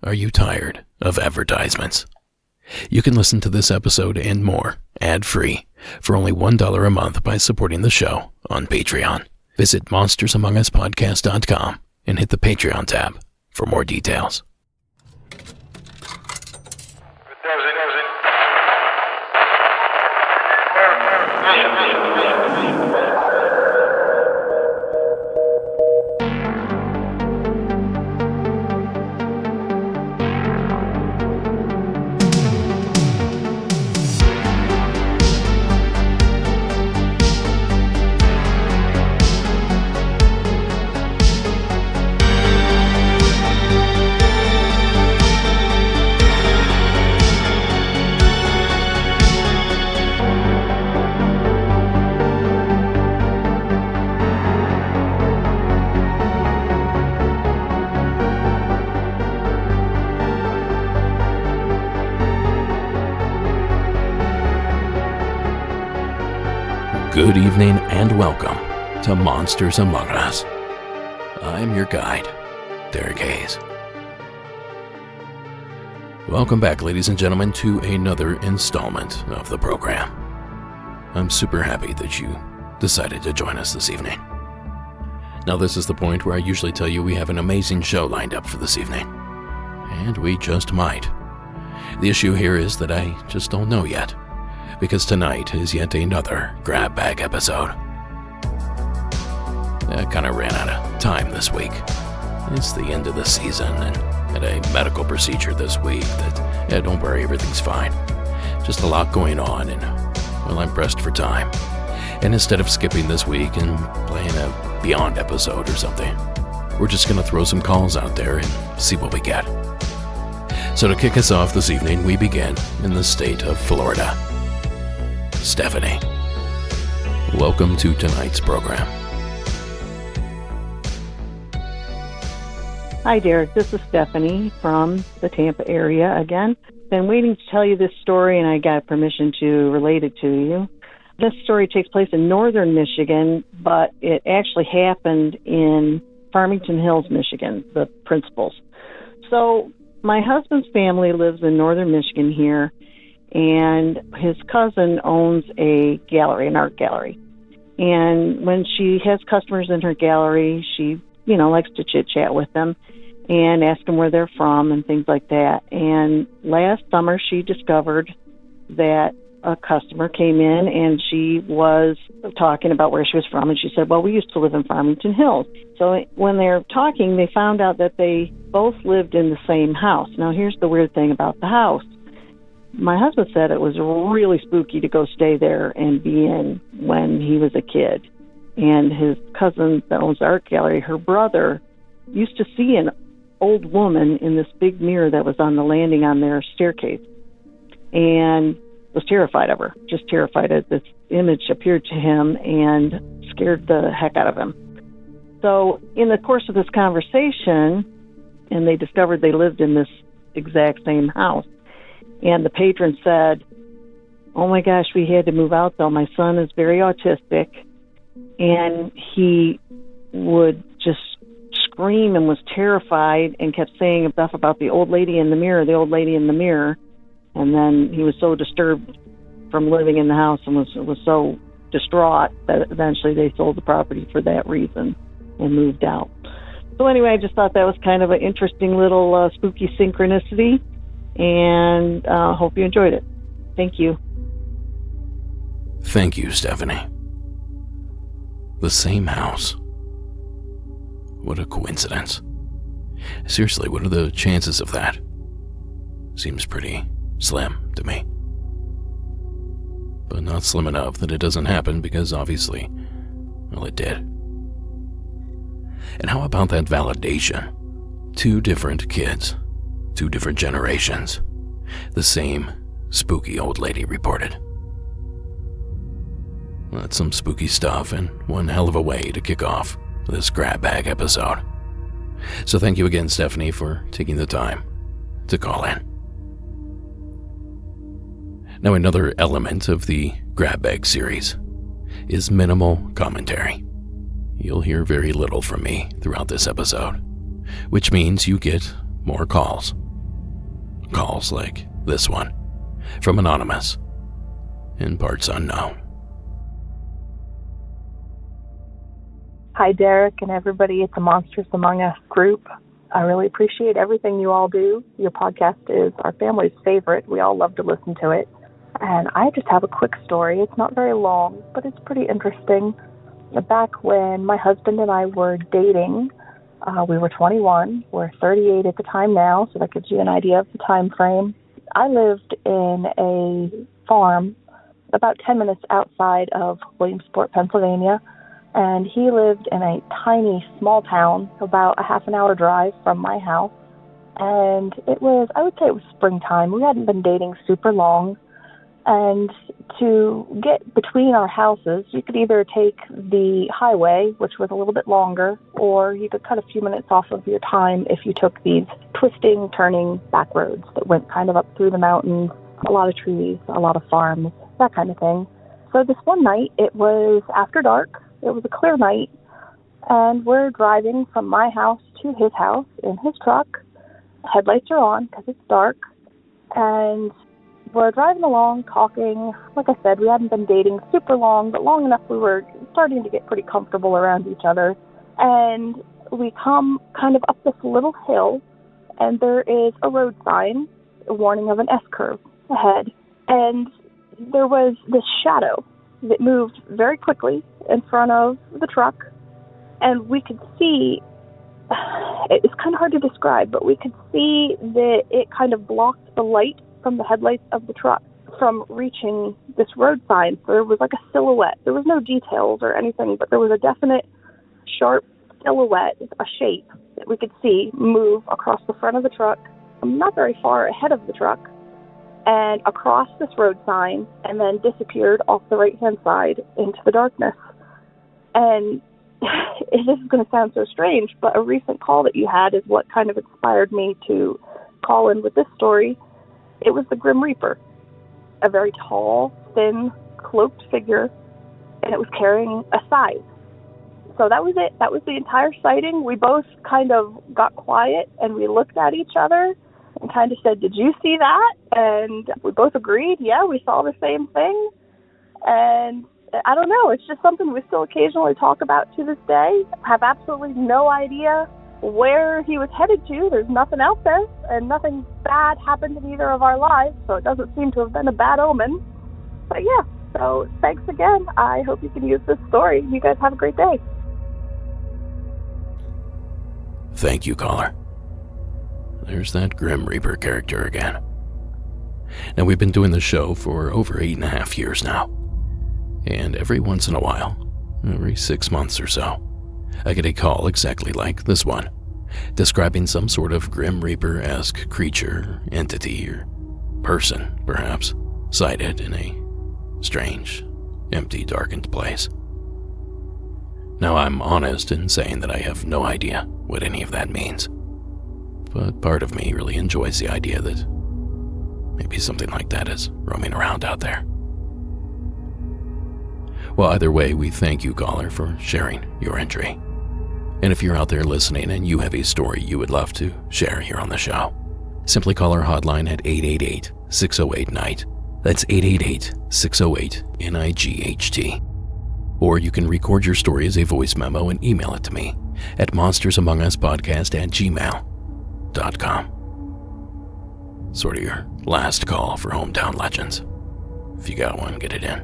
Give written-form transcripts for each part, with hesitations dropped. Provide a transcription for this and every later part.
Are you tired of advertisements? You can listen to this episode and more ad-free for only $1 a month by supporting the show on Patreon. Visit monstersamonguspodcast.com and hit the Patreon tab for more details. Good evening and welcome to Monsters Among Us. I'm your guide, Derek Hayes. Welcome back, ladies and gentlemen, to another installment of the program. I'm super happy that you decided to join us this evening. Now, this is the point where I usually tell you we have an amazing show lined up for this evening. And we just might. The issue here is that I just don't know yet, because tonight is yet another grab bag episode. I kind of ran out of time this week. It's the end of the season and had a medical procedure this week that, don't worry, everything's fine. Just a lot going on and, well, I'm pressed for time. And instead of skipping this week and playing a Beyond episode or something, we're just going to throw some calls out there and see what we get. So to kick us off this evening, we begin in the state of Florida. Stephanie, welcome to tonight's program. Hi, Derek. This is Stephanie from the Tampa area again. Been waiting to tell you this story, and I got permission to relate it to you. This story takes place in northern Michigan, but it actually happened in Farmington Hills, Michigan, the principals. So my husband's family lives in northern Michigan here, and his cousin owns a gallery, an art gallery. And when she has customers in her gallery, she, likes to chit-chat with them and ask them where they're from and things like that. And last summer, she discovered that a customer came in and she was talking about where she was from. And she said, well, we used to live in Farmington Hills. So when they're talking, they found out that they both lived in the same house. Now, here's the weird thing about the house. My husband said it was really spooky to go stay there and be in when he was a kid. And his cousin that owns the art gallery, her brother, used to see an old woman in this big mirror that was on the landing on their staircase and was terrified of her, just terrified as this image appeared to him and scared the heck out of him. So in the course of this conversation, and they discovered they lived in this exact same house, and the patron said, oh my gosh, we had to move out though. My son is very autistic, and he would just scream and was terrified and kept saying stuff about the old lady in the mirror, the old lady in the mirror. And then he was so disturbed from living in the house and was so distraught that eventually they sold the property for that reason and moved out. So anyway, I just thought that was kind of an interesting little spooky synchronicity. And hope you enjoyed it. Thank you. Thank you, Stephanie. The same house. What a coincidence. Seriously, what are the chances of that? Seems pretty slim to me. But not slim enough that it doesn't happen because obviously, well, it did. And how about that validation? 2 different kids. 2 different generations. The same spooky old lady reported. Well, that's some spooky stuff and one hell of a way to kick off this grab bag episode. So thank you again, Stephanie, for taking the time to call in. Now, another element of the grab bag series is minimal commentary. You'll hear very little from me throughout this episode, which means you get more calls calls like this one from Anonymous, in parts unknown. Hi, Derek and everybody at the Monsters Among Us group. I really appreciate everything you all do. Your podcast is our family's favorite. We all love to listen to it. And I just have a quick story. It's not very long, but it's pretty interesting. Back when my husband and I were dating, we were 21. We're 38 at the time now, so that gives you an idea of the time frame. I lived in a farm about 10 minutes outside of Williamsport, Pennsylvania, and he lived in a tiny, small town about a half an hour drive from my house. And I would say it was springtime. We hadn't been dating super long. And to get between our houses, you could either take the highway, which was a little bit longer, or you could cut a few minutes off of your time if you took these twisting, turning back roads that went kind of up through the mountains, a lot of trees, a lot of farms, that kind of thing. So this one night, it was after dark. It was a clear night, and we're driving from my house to his house in his truck. Headlights are on because it's dark, and we're driving along, talking. Like I said, we hadn't been dating super long, but long enough we were starting to get pretty comfortable around each other. And we come kind of up this little hill, and there is a road sign, a warning of an S-curve ahead. And there was this shadow that moved very quickly in front of the truck, and we could see, it's kind of hard to describe, but we could see that it kind of blocked the light from the headlights of the truck from reaching this road sign. So there was like a silhouette. There was no details or anything, but there was a definite sharp silhouette, a shape that we could see move across the front of the truck, not very far ahead of the truck, and across this road sign, and then disappeared off the right-hand side into the darkness. And this is going to sound so strange, but a recent call that you had is what kind of inspired me to call in with this story. It was the Grim Reaper, a very tall, thin, cloaked figure, and it was carrying a scythe. So that was it. That was the entire sighting. We both kind of got quiet, and we looked at each other and kind of said, "Did you see that?" And we both agreed, yeah, we saw the same thing. And I don't know, it's just something we still occasionally talk about to this day. I have absolutely no idea where he was headed to. There's nothing out there, and nothing bad happened in either of our lives, so it doesn't seem to have been a bad omen. But yeah, so thanks again. I hope you can use this story. You guys have a great day. Thank you, caller. There's that Grim Reaper character again. Now, we've been doing the show for over 8.5 years now, and every once in a while, every 6 months or so, I get a call exactly like this one, describing some sort of Grim Reaper-esque creature, entity, or person, perhaps, sighted in a strange, empty, darkened place. Now, I'm honest in saying that I have no idea what any of that means, but part of me really enjoys the idea that maybe something like that is roaming around out there. Well, either way, we thank you, caller, for sharing your entry. And if you're out there listening and you have a story you would love to share here on the show, simply call our hotline at 888-608-NIGHT. That's 888-608-NIGHT. Or you can record your story as a voice memo and email it to me at monstersamonguspodcast@gmail.com. Sort of your last call for hometown legends. If you got one, get it in.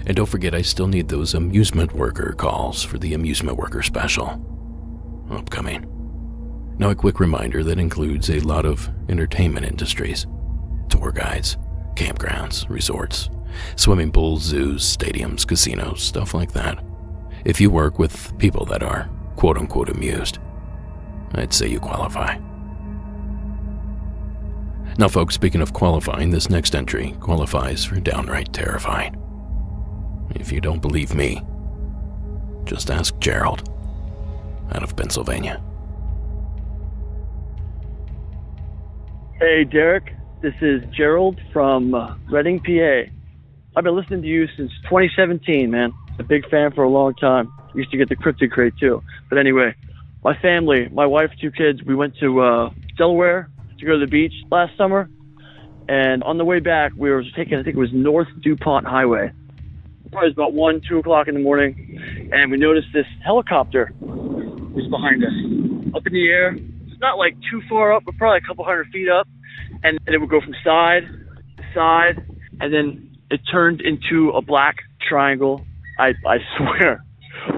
And don't forget, I still need those amusement worker calls for the amusement worker special. Upcoming. Now, a quick reminder that includes a lot of entertainment industries. Tour guides, campgrounds, resorts, swimming pools, zoos, stadiums, casinos, stuff like that. If you work with people that are quote-unquote amused, I'd say you qualify. Now, folks, speaking of qualifying, this next entry qualifies for downright terrifying. If you don't believe me, just ask Gerald out of Pennsylvania. Hey, Derek. This is Gerald from Reading, PA. I've been listening to you since 2017, man. A big fan for a long time. Used to get the Cryptid Crate, too. But anyway, my family, my wife, 2 kids, we went to Delaware to go to the beach last summer. And on the way back, we were taking, I think it was North DuPont Highway. Probably about 1, 2 o'clock in the morning. And we noticed this helicopter was behind us, up in the air. It's not like too far up, but probably a couple hundred feet up. And it would go from side to side. And then it turned into a black triangle. I swear,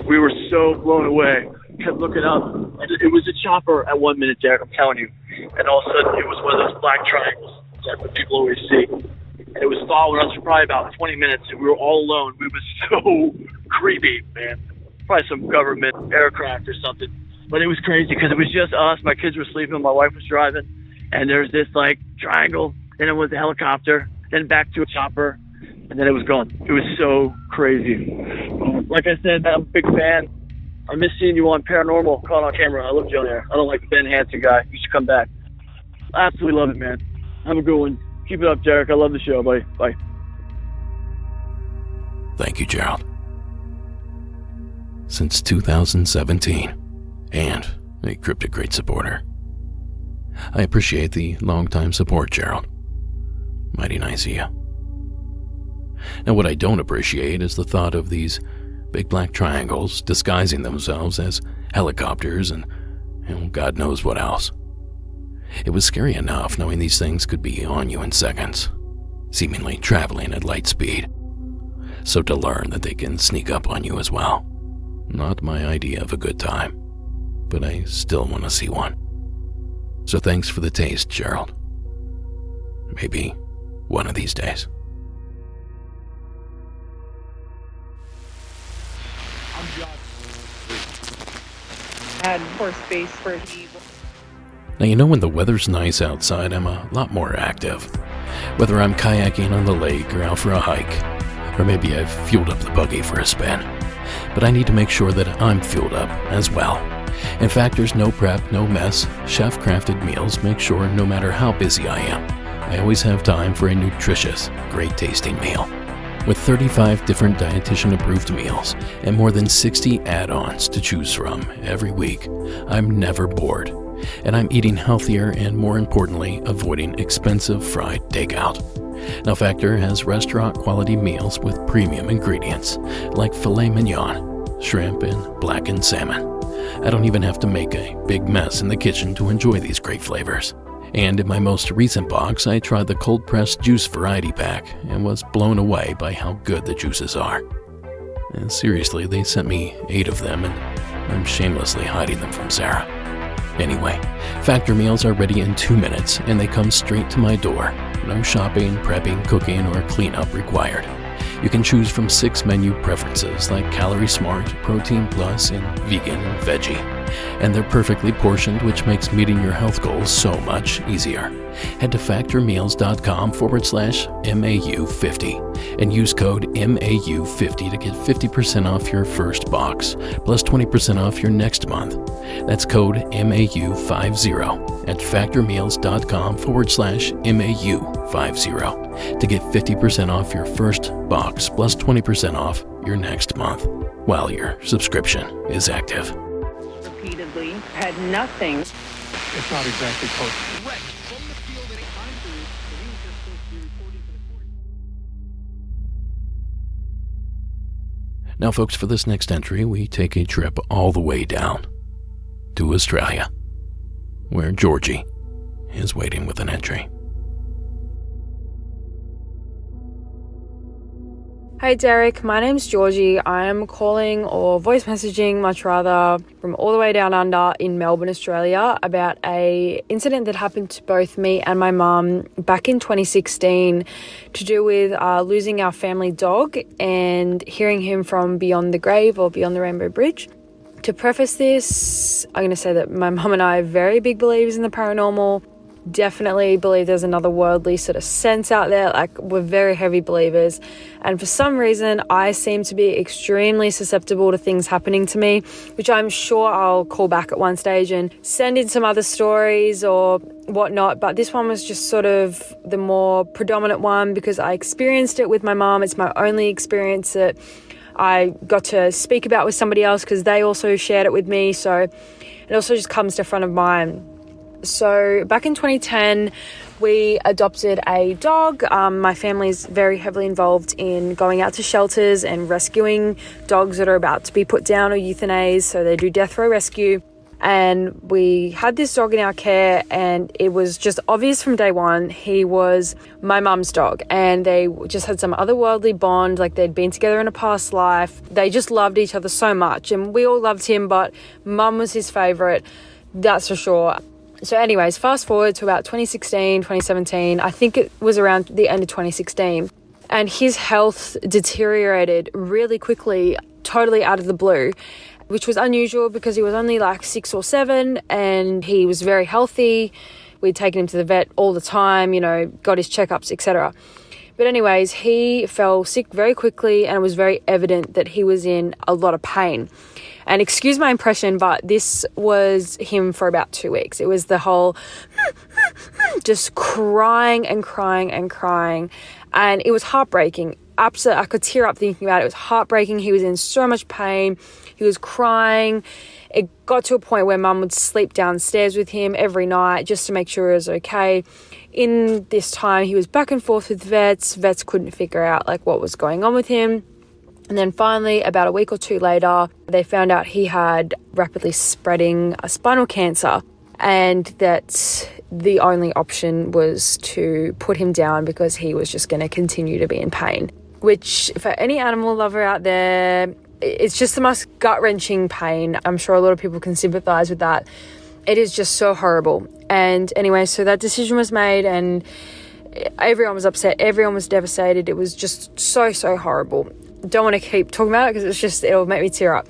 we were so blown away. Kept looking up, and it was a chopper at 1 minute, Derek, I'm telling you. And all of a sudden, it was one of those black triangles that people always see. And it was following us for probably about 20 minutes, and we were all alone. We was so creepy, man. Probably some government aircraft or something. But it was crazy because it was just us. My kids were sleeping, my wife was driving, and there's this, like, triangle. Then it was a helicopter, then back to a chopper, and then it was gone. It was so crazy. Like I said, I'm a big fan. I miss seeing you on Paranormal, caught on camera. I love you on there. I don't like the Ben Hansen guy. You should come back. I absolutely love it, man. Have a good one. Keep it up, Derek. I love the show, buddy. Bye. Thank you, Gerald. Since 2017, and a Cryptic Crate supporter. I appreciate the long-time support, Gerald. Mighty nice of you. Now, what I don't appreciate is the thought of these big black triangles disguising themselves as helicopters and God knows what else. It was scary enough knowing these things could be on you in seconds, seemingly traveling at light speed. So to learn that they can sneak up on you as well, not my idea of a good time, but I still want to see one. So thanks for the taste, Gerald. Maybe one of these days. Add more space for the... Now, you know, when the weather's nice outside, I'm a lot more active. Whether I'm kayaking on the lake or out for a hike, or maybe I've fueled up the buggy for a spin. But I need to make sure that I'm fueled up as well. In fact, there's no prep, no mess. Chef-crafted meals make sure no matter how busy I am, I always have time for a nutritious, great-tasting meal. With 35 different dietitian-approved meals and more than 60 add-ons to choose from every week, I'm never bored. And I'm eating healthier and, more importantly, avoiding expensive fried takeout. Now, Factor has restaurant-quality meals with premium ingredients like filet mignon, shrimp, and blackened salmon. I don't even have to make a big mess in the kitchen to enjoy these great flavors. And in my most recent box, I tried the cold-pressed juice variety pack and was blown away by how good the juices are. And seriously, they sent me 8 of them, and I'm shamelessly hiding them from Sarah. Anyway, Factor meals are ready in 2 minutes, and they come straight to my door. No shopping, prepping, cooking, or cleanup required. You can choose from 6 menu preferences like Calorie Smart, Protein Plus, and Vegan and Veggie. And they're perfectly portioned, which makes meeting your health goals so much easier. Head to factormeals.com/MAU50 and use code MAU50 to get 50% off your first box, plus 20% off your next month. That's code MAU50 at factormeals.com/MAU50 to get 50% off your first box, plus 20% off your next month, while your subscription is active. Repeatedly had nothing. It's not exactly close. Correct. From the field at a time period, so he was just supposed to be reporting for the court. Now, folks, for this next entry, we take a trip all the way down to Australia, where Georgie is waiting with an entry. Hey Derek, my name's Georgie. I am calling, or voice messaging much rather, from all the way down under in Melbourne, Australia, about a incident that happened to both me and my mum back in 2016 to do with losing our family dog and hearing him from beyond the grave or beyond the Rainbow Bridge. To preface this, I'm going to say that my mum and I are very big believers in the paranormal. Definitely believe there's another worldly sort of sense out there. Like, we're very heavy believers, and for some reason I seem to be extremely susceptible to things happening to me, which I'm sure I'll call back at one stage and send in some other stories or whatnot, but this one was just sort of the more predominant one because I experienced it with my mum. It's my only experience that I got to speak about with somebody else because they also shared it with me, so it also just comes to front of mind. So back in 2010, we adopted a dog. My family's very heavily involved in going out to shelters and rescuing dogs that are about to be put down or euthanized. So they do death row rescue. And we had this dog in our care, and it was just obvious from day one he was my mum's dog, and they just had some otherworldly bond, like they'd been together in a past life. They just loved each other so much, and we all loved him, but mum was his favourite, that's for sure. So anyways, fast forward to about 2016, 2017, I think it was around the end of 2016, and his health deteriorated really quickly, totally out of the blue, which was unusual because he was only like 6 or 7 and he was very healthy. We'd taken him to the vet all the time, got his checkups, etc. But anyways, he fell sick very quickly, and it was very evident that he was in a lot of pain. And excuse my impression, but this was him for about 2 weeks. It was the whole just crying and crying and crying. And it was heartbreaking. Absolutely, I could tear up thinking about it. It was heartbreaking. He was in so much pain. He was crying. It got to a point where mum would sleep downstairs with him every night just to make sure he was okay. In this time, he was back and forth with vets. Vets couldn't figure out what was going on with him. And then finally, about a week or 2 later, they found out he had rapidly spreading a spinal cancer, and that the only option was to put him down because he was just going to continue to be in pain. Which, for any animal lover out there, it's just the most gut-wrenching pain. I'm sure a lot of people can sympathize with that. It is just so horrible. And anyway, so that decision was made, and everyone was upset. Everyone was devastated. It was just so, so horrible. Don't want to keep talking about it because it'll make me tear up.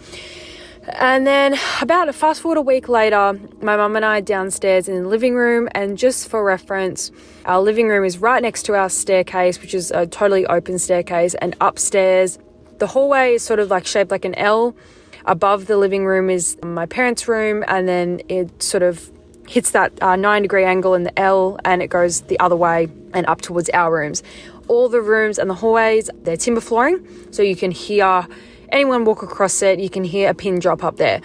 And then fast forward a week later, my mum and I are downstairs in the living room, and just for reference, our living room is right next to our staircase, which is a totally open staircase, and upstairs, the hallway is sort of shaped like an L. Above the living room is my parents' room, and then it sort of hits that 9-degree angle in the L, and it goes the other way and up towards our rooms. All the rooms and the hallways, they're timber flooring, so you can hear anyone walk across it, you can hear a pin drop up there.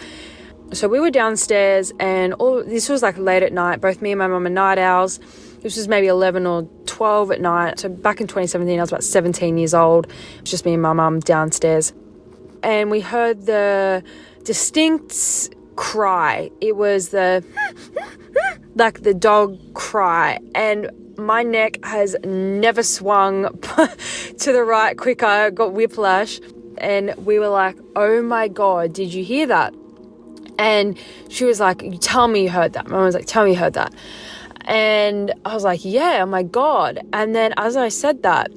So we were downstairs, and this was late at night. Both me and my mum are night owls. This was maybe 11 or 12 at night. So back in 2017, I was about 17 years old. It was just me and my mum downstairs. And we heard the distinct cry. It was the dog cry. And my neck has never swung to the right quicker. I got whiplash. And we were like, oh my God, did you hear that? And she was like, tell me you heard that. My mum was like, tell me you heard that. And I was like, yeah, oh my God. And then as I said that,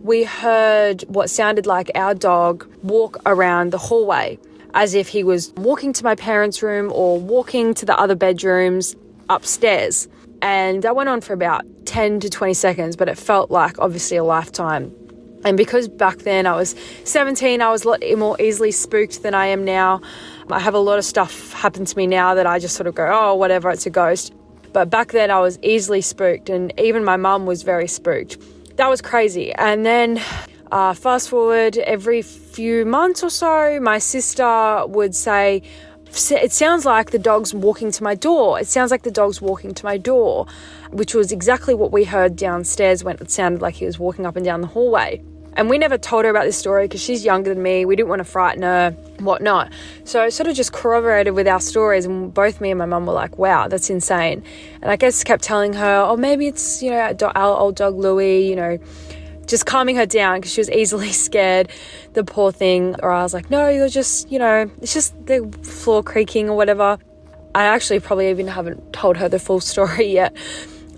we heard what sounded like our dog walk around the hallway as if he was walking to my parents' room or walking to the other bedrooms upstairs. And that went on for about 10 to 20 seconds, but it felt like obviously a lifetime. And because back then I was 17, I was a lot more easily spooked than I am now. I have a lot of stuff happen to me now that I just sort of go, oh, whatever, it's a ghost. But back then I was easily spooked, and even my mum was very spooked. That was crazy. And then fast forward every few months or so, my sister would say, it sounds like the dog's walking to my door. It sounds like the dog's walking to my door, which was exactly what we heard downstairs when it sounded like he was walking up and down the hallway. And we never told her about this story because she's younger than me. We didn't want to frighten her, whatnot. So it sort of just corroborated with our stories, and both me and my mum were like, wow, that's insane. And I guess kept telling her, oh, maybe it's, our old dog Louie, just calming her down because she was easily scared, the poor thing. Or I was like, no, you're just, it's just the floor creaking or whatever. I actually probably even haven't told her the full story yet.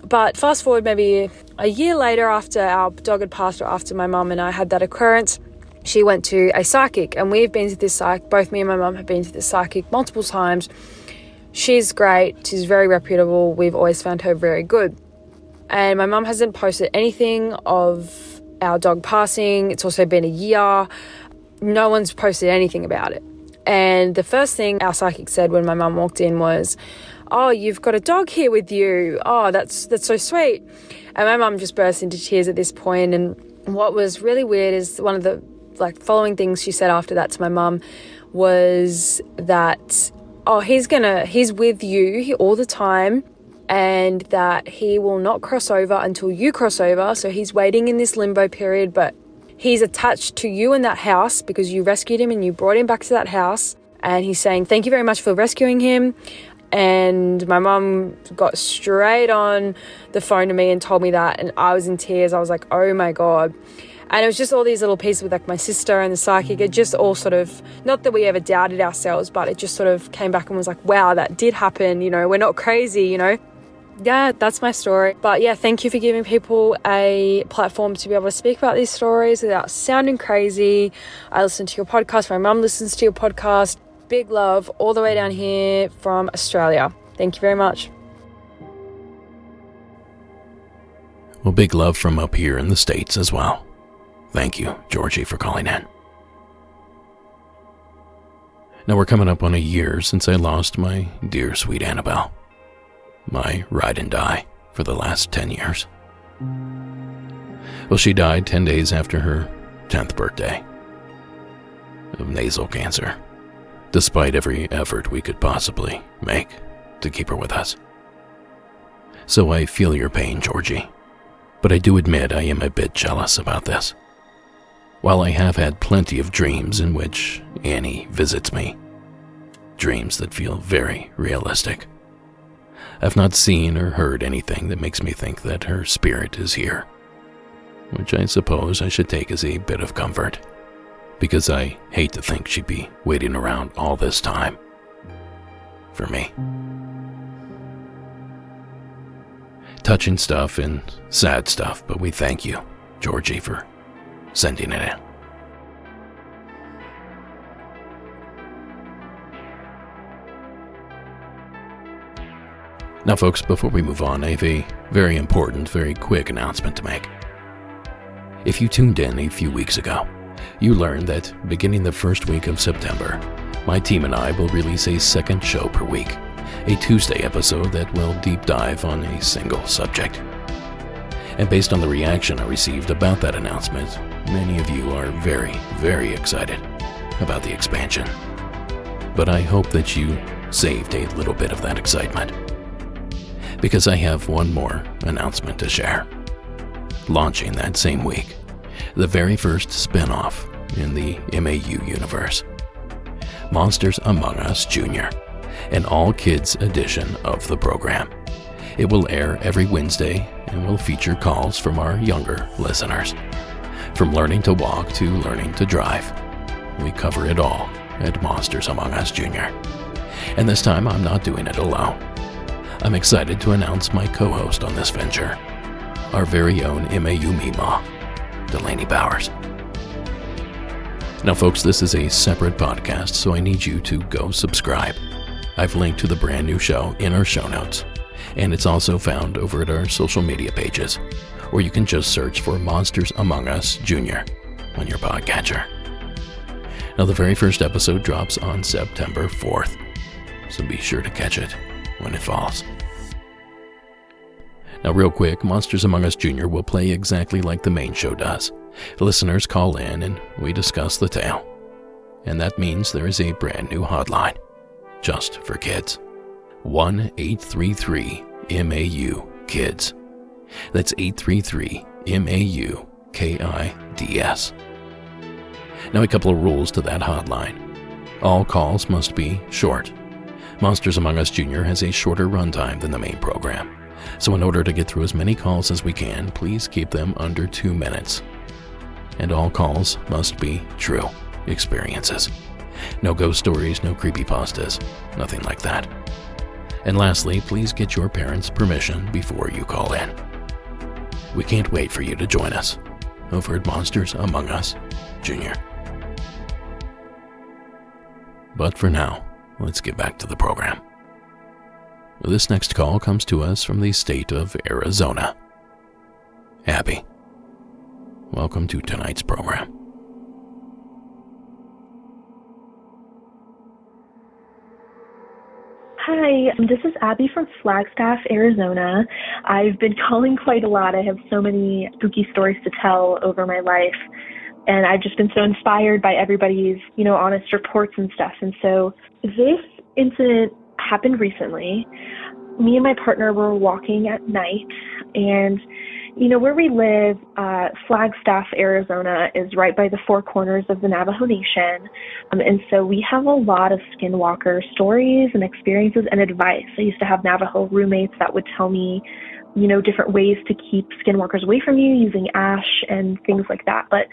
But fast forward maybe a year later, after our dog had passed, or after my mum and I had that occurrence, she went to a psychic, and we've been to this psychic. Both me and my mum have been to this psychic multiple times. She's great. She's very reputable. We've always found her very good. And my mum hasn't posted anything of our dog passing. It's also been a year. No one's posted anything about it. And the first thing our psychic said when my mum walked in was, oh, you've got a dog here with you. Oh, that's so sweet. And my mum just burst into tears at this point. And what was really weird is one of the following things she said after that to my mum was that, oh, he's with you all the time, and that he will not cross over until you cross over. So he's waiting in this limbo period, but he's attached to you in that house because you rescued him and you brought him back to that house. And he's saying, thank you very much for rescuing him. And my mum got straight on the phone to me and told me that, and I was in tears. I was like, oh my God. And it was just all these little pieces with like my sister and the psychic. It just all sort of, not that we ever doubted ourselves, but it just sort of came back and was like, wow, that did happen. You know, we're not crazy, you know. Yeah, that's my story. But yeah, thank you for giving people a platform to be able to speak about these stories without sounding crazy. I listen to your podcast. My mum listens to your podcast. Big love all the way down here from Australia. Thank you very much. Well, big love from up here in the States as well. Thank you, Georgie, for calling in. Now we're coming up on a year since I lost my dear sweet Annabelle, my ride and die for the last 10 years. Well, she died 10 days after her 10th birthday of nasal cancer, despite every effort we could possibly make to keep her with us. So I feel your pain, Georgie, but I do admit I am a bit jealous about this. While I have had plenty of dreams in which Annie visits me, dreams that feel very realistic, I've not seen or heard anything that makes me think that her spirit is here, which I suppose I should take as a bit of comfort, because I hate to think she'd be waiting around all this time for me. Touching stuff and sad stuff, but we thank you, Georgie, for sending it in. Now, folks, before we move on, I have a very important, very quick announcement to make. If you tuned in a few weeks ago, you learned that beginning the first week of September, my team and I will release a second show per week, a Tuesday episode that will deep dive on a single subject. And based on the reaction I received about that announcement, many of you are very, very excited about the expansion. But I hope that you saved a little bit of that excitement, because I have one more announcement to share. Launching that same week, the very first spin-off in the MAU universe, Monsters Among Us Jr., an all-kids edition of the program. It will air every Wednesday and will feature calls from our younger listeners. From learning to walk to learning to drive, we cover it all at Monsters Among Us Jr. And this time I'm not doing it alone. I'm excited to announce my co-host on this venture, our very own MAU Meemaw, Delaney Bowers. Now, folks, this is a separate podcast, so I need you to go subscribe. I've linked to the brand new show in our show notes, and it's also found over at our social media pages, or you can just search for Monsters Among Us Jr. on your podcatcher. Now, the very first episode drops on September 4th, so be sure to catch it when it falls. Now, real quick, Monsters Among Us Jr. will play exactly like the main show does. Listeners call in and we discuss the tale. And that means there is a brand new hotline, just for kids. 1-833-MAU-KIDS. That's 833-MAU-KIDS. Now, a couple of rules to that hotline. All calls must be short. Monsters Among Us Jr. has a shorter runtime than the main program, so in order to get through as many calls as we can, please keep them under 2 minutes. And all calls must be true experiences. No ghost stories, no creepypastas, nothing like that. And lastly, please get your parents' permission before you call in. We can't wait for you to join us over at Monsters Among Us Jr. But for now, let's get back to the program. This next call comes to us from the state of Arizona. Abby, welcome to tonight's program. Hi, this is Abby from Flagstaff, Arizona. I've been calling quite a lot. I have so many spooky stories to tell over my life, and I've just been so inspired by everybody's, honest reports and stuff. And so this incident happened recently. Me and my partner were walking at night, and where we live, Flagstaff, Arizona, is right by the four corners of the Navajo Nation. And so we have a lot of skinwalker stories and experiences and advice. I used to have Navajo roommates that would tell me, different ways to keep skinwalkers away from you using ash and things like that. But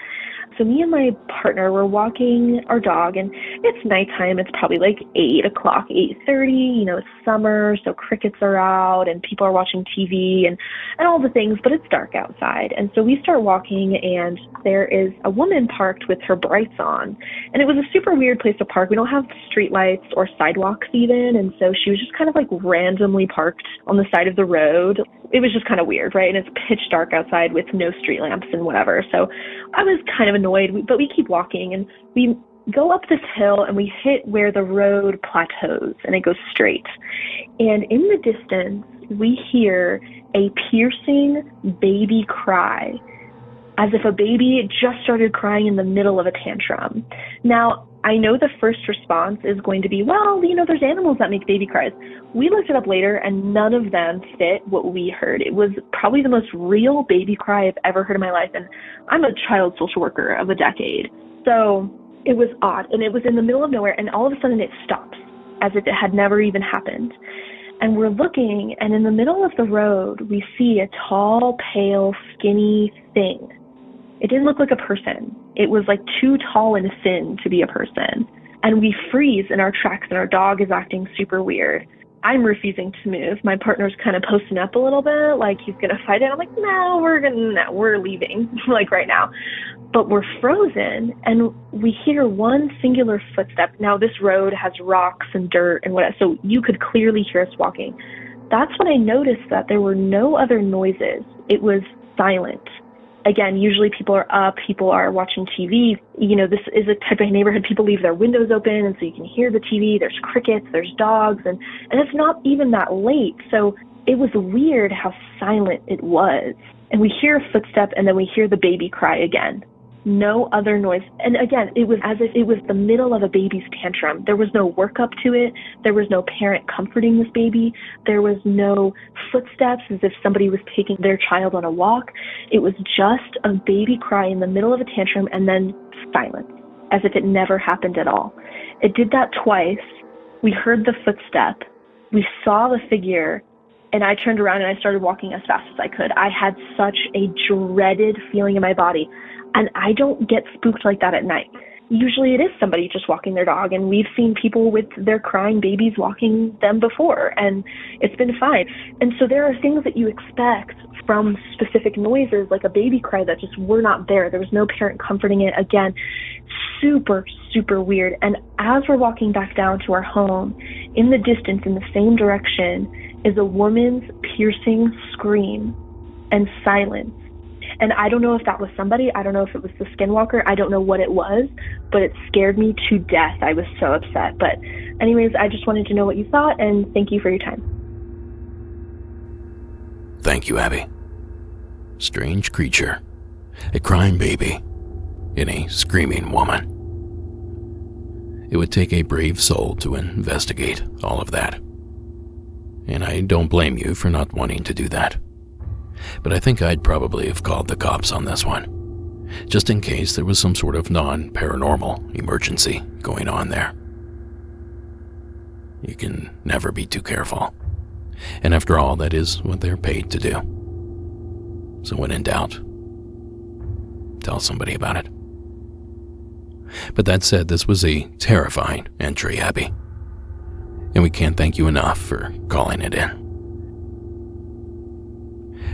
so me and my partner were walking our dog, and it's nighttime. It's probably like 8 o'clock, 8:30. It's summer, so crickets are out and people are watching TV and all the things, but it's dark outside. And so we start walking, and there is a woman parked with her brights on. And it was a super weird place to park. We don't have street lights or sidewalks even. And so she was just kind of like randomly parked on the side of the road. It was just kind of weird, right? And it's pitch dark outside with no street lamps and whatever. So I was kind of annoyed, but we keep walking, and we go up this hill, and we hit where the road plateaus and it goes straight. And in the distance, we hear a piercing baby cry, as if a baby just started crying in the middle of a tantrum. Now, I know the first response is going to be, well, there's animals that make baby cries. We looked it up later, and none of them fit what we heard. It was probably the most real baby cry I've ever heard in my life, and I'm a child social worker of a decade. So it was odd, and it was in the middle of nowhere, and all of a sudden it stops, as if it had never even happened. And we're looking, and in the middle of the road, we see a tall, pale, skinny thing. It didn't look like a person. It was like too tall and thin to be a person. And we freeze in our tracks, and our dog is acting super weird. I'm refusing to move. My partner's kind of posting up a little bit, like he's going to fight it. I'm like, no, we're leaving, like right now. But we're frozen, and we hear one singular footstep. Now, this road has rocks and dirt and whatever, so you could clearly hear us walking. That's when I noticed that there were no other noises. It was silent. Again, usually people are up, people are watching TV. This is a type of neighborhood, people leave their windows open, and so you can hear the TV. There's crickets, there's dogs, and it's not even that late. So it was weird how silent it was. And we hear a footstep, and then we hear the baby cry again. No other noise. And again, it was as if it was the middle of a baby's tantrum. There was no workup to it. There was no parent comforting this baby. There was no footsteps as if somebody was taking their child on a walk. It was just a baby cry in the middle of a tantrum, and then silence, as if it never happened at all. It did that twice. We heard the footstep. We saw the figure. And I turned around and I started walking as fast as I could. I had such a dreaded feeling in my body. And I don't get spooked like that at night. Usually it is somebody just walking their dog, and we've seen people with their crying babies walking them before, and it's been fine. And so there are things that you expect from specific noises, like a baby cry, that just were not there. There was no parent comforting it. Again, super, super weird. And as we're walking back down to our home, in the distance, in the same direction, is a woman's piercing scream and silence. And I don't know if that was somebody. I don't know if it was the skinwalker. I don't know what it was, but it scared me to death. I was so upset. But anyways, I just wanted to know what you thought, and thank you for your time. Thank you, Abby. Strange creature. A crying baby in a screaming woman. It would take a brave soul to investigate all of that. And I don't blame you for not wanting to do that. But I think I'd probably have called the cops on this one, just in case there was some sort of non-paranormal emergency going on there. You can never be too careful. And after all, that is what they're paid to do. So when in doubt, tell somebody about it. But that said, this was a terrifying entry, Abby. And we can't thank you enough for calling it in.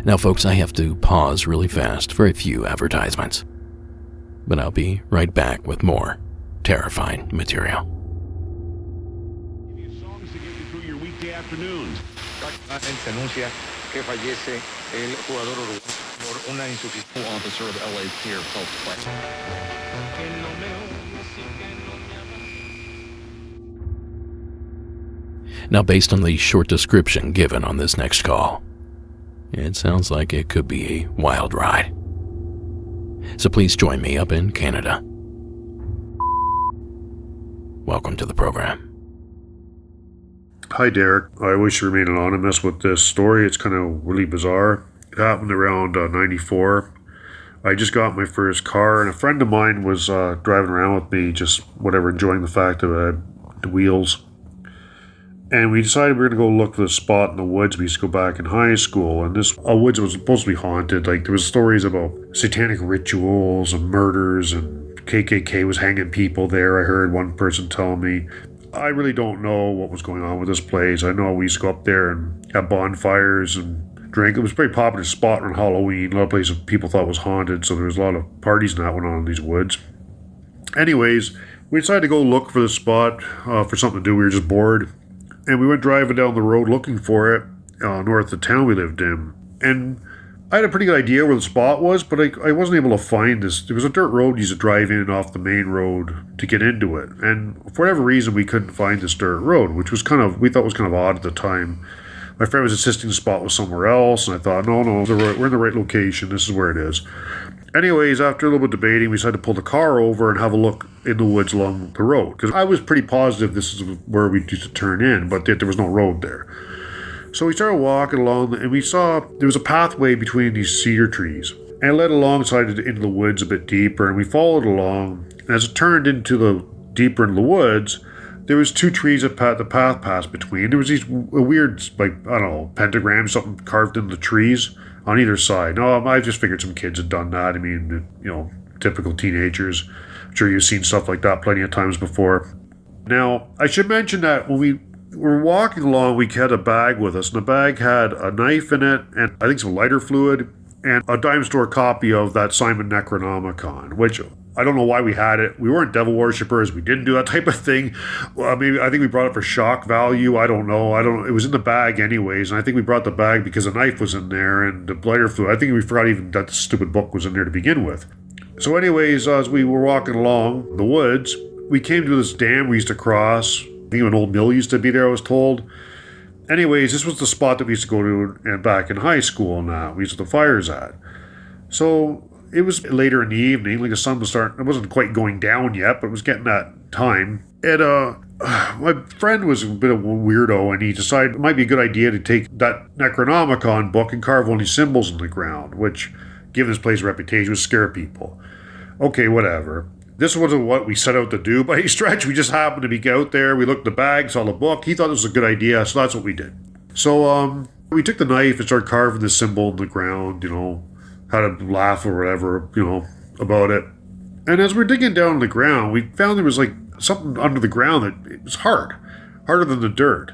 Now, folks, I have to pause really fast for a few advertisements. But I'll be right back with more terrifying material. Give you songs to get you through your weekday afternoons. Se anuncia que fallece el jugador por una insuficiencia officer of LA Care Health Department. Now, based on the short description given on this next call, it sounds like it could be a wild ride. So please join me up in Canada. Welcome to the program. Hi, Derek. I wish to remain anonymous with this story. It's kind of really bizarre. It happened around 94. I just got my first car, and a friend of mine was driving around with me, just whatever, enjoying the fact of the wheels. And we decided we were going to go look for the spot in the woods. We used to go back in high school, and this woods was supposed to be haunted. Like, there was stories about satanic rituals and murders, and KKK was hanging people there. I heard one person tell me. I really don't know what was going on with this place. I know we used to go up there and have bonfires and drink. It was a very popular spot on Halloween. A lot of places people thought was haunted, so there was a lot of parties and that went on in these woods. Anyways, we decided to go look for the spot for something to do. We were just bored. And we went driving down the road looking for it north of the town we lived in. And I had a pretty good idea where the spot was, but I wasn't able to find this. There was a dirt road you used to drive in off the main road to get into it. And for whatever reason, we couldn't find this dirt road, which was we thought was kind of odd at the time. My friend was insisting the spot was somewhere else, and I thought, no, we're in the right location. This is where it is. Anyways, after a little bit of debating, we decided to pull the car over and have a look in the woods along the road. Because I was pretty positive this is where we used to turn in, but there was no road there. So we started walking along, and we saw there was a pathway between these cedar trees. And it led alongside into the woods a bit deeper, and we followed along. And as it turned deeper into the woods, there was two trees that the path passed between. There was these weird, pentagrams, something carved in the trees on either side. No, I just figured some kids had done that. I mean, typical teenagers. I'm sure you've seen stuff like that plenty of times before. Now, I should mention that when we were walking along, we had a bag with us, and the bag had a knife in it, and I think some lighter fluid, and a dime store copy of that Simon Necronomicon, which I don't know why we had it. We weren't devil worshippers. We didn't do that type of thing. I think we brought it for shock value. I don't know. It was in the bag anyways, and I think we brought the bag because a knife was in there and the lighter fluid. I think we forgot even that the stupid book was in there to begin with. So anyways, as we were walking along the woods, we came to this dam we used to cross. I think an old mill used to be there, I was told. Anyways, this was the spot that we used to go to back in high school and that. We used to the fires at. So it was later in the evening, like the sun was starting, it wasn't quite going down yet, but it was getting that time. And my friend was a bit of a weirdo, and he decided it might be a good idea to take that Necronomicon book and carve one of these symbols in the ground, which, given this place's reputation, would scare people. Okay, whatever. This wasn't what we set out to do by any stretch. We just happened to be out there. We looked at the bag, saw the book. He thought this was a good idea, so that's what we did. So we took the knife and started carving this symbol in the ground, had a laugh or whatever, about it. And as we're digging down in the ground, we found there was like something under the ground that it was harder than the dirt.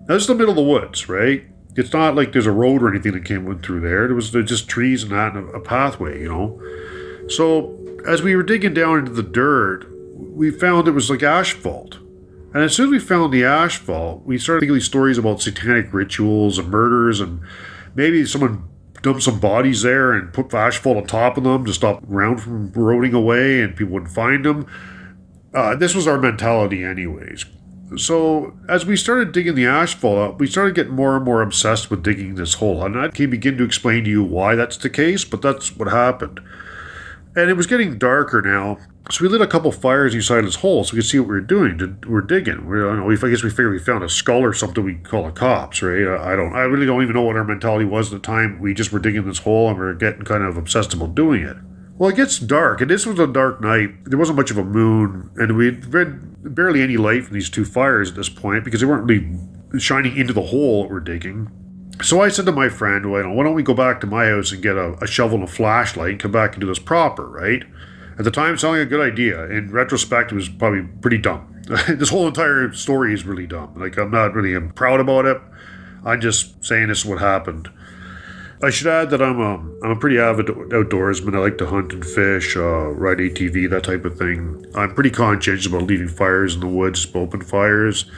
Now, this is the middle of the woods, right? It's not like there's a road or anything that came through there. There was just trees and that and a pathway, So as we were digging down into the dirt, we found it was like asphalt. And as soon as we found the asphalt, we started thinking these stories about satanic rituals and murders, and maybe someone dumped some bodies there and put asphalt on top of them to stop the ground from eroding away and people wouldn't find them. This was our mentality anyways. So as we started digging the asphalt up, we started getting more and more obsessed with digging this hole. And I can't begin to explain to you why that's the case, but that's what happened. And it was getting darker now, so we lit a couple fires inside this hole so we could see what we were doing. We're digging. I guess we figured we found a skull or something we call the cops, right? I really don't even know what our mentality was at the time. We just were digging this hole and we were getting kind of obsessed about doing it. Well, it gets dark, and this was a dark night. There wasn't much of a moon, and we had barely any light from these two fires at this point because they weren't really shining into the hole that we're digging. So I said to my friend, why don't we go back to my house and get a shovel and a flashlight and come back and do this proper, right? At the time, it sounded like a good idea. In retrospect, it was probably pretty dumb. This whole entire story is really dumb. I'm not really proud about it. I'm just saying this is what happened. I should add that I'm a pretty avid outdoorsman. I like to hunt and fish, ride ATV, that type of thing. I'm pretty conscientious about leaving fires in the woods, open fires.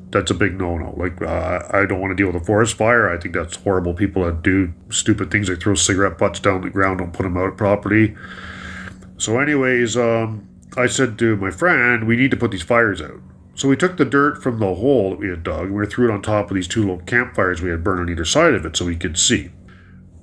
That's a big no-no. I don't want to deal with a forest fire. I think that's horrible. People that do stupid things like throw cigarette butts down the ground, don't put them out properly. So anyways, I said to my friend, we need to put these fires out. So we took the dirt from the hole that we had dug and we threw it on top of these two little campfires we had burned on either side of it so we could see.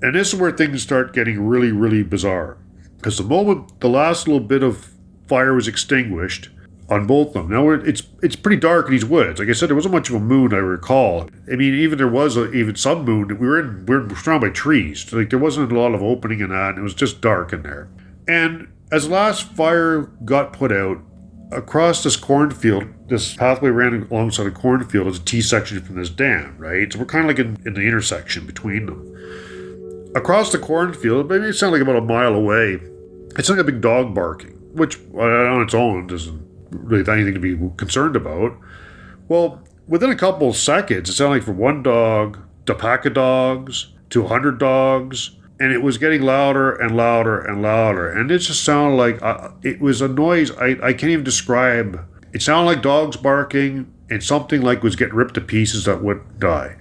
And this is where things start getting really, really bizarre. Because the moment the last little bit of fire was extinguished, on both of them. Now, it's pretty dark in these woods. Like I said, there wasn't much of a moon, I recall. I mean, even there was even some moon. We were surrounded by trees. Like, there wasn't a lot of opening in that, and it was just dark in there. And as the last fire got put out, across this cornfield, this pathway ran alongside a cornfield as a T-section from this dam, right? So we're kind of like in the intersection between them. Across the cornfield, maybe it sounded like about a mile away, it sounded like a big dog barking, which on its own isn't really anything to be concerned about. Well, within a couple of seconds, it sounded like from one dog to a pack of dogs to 100 dogs, and it was getting louder and louder and louder. And it just sounded like it was a noise I can't even describe. It sounded like dogs barking and something like was getting ripped to pieces that would die.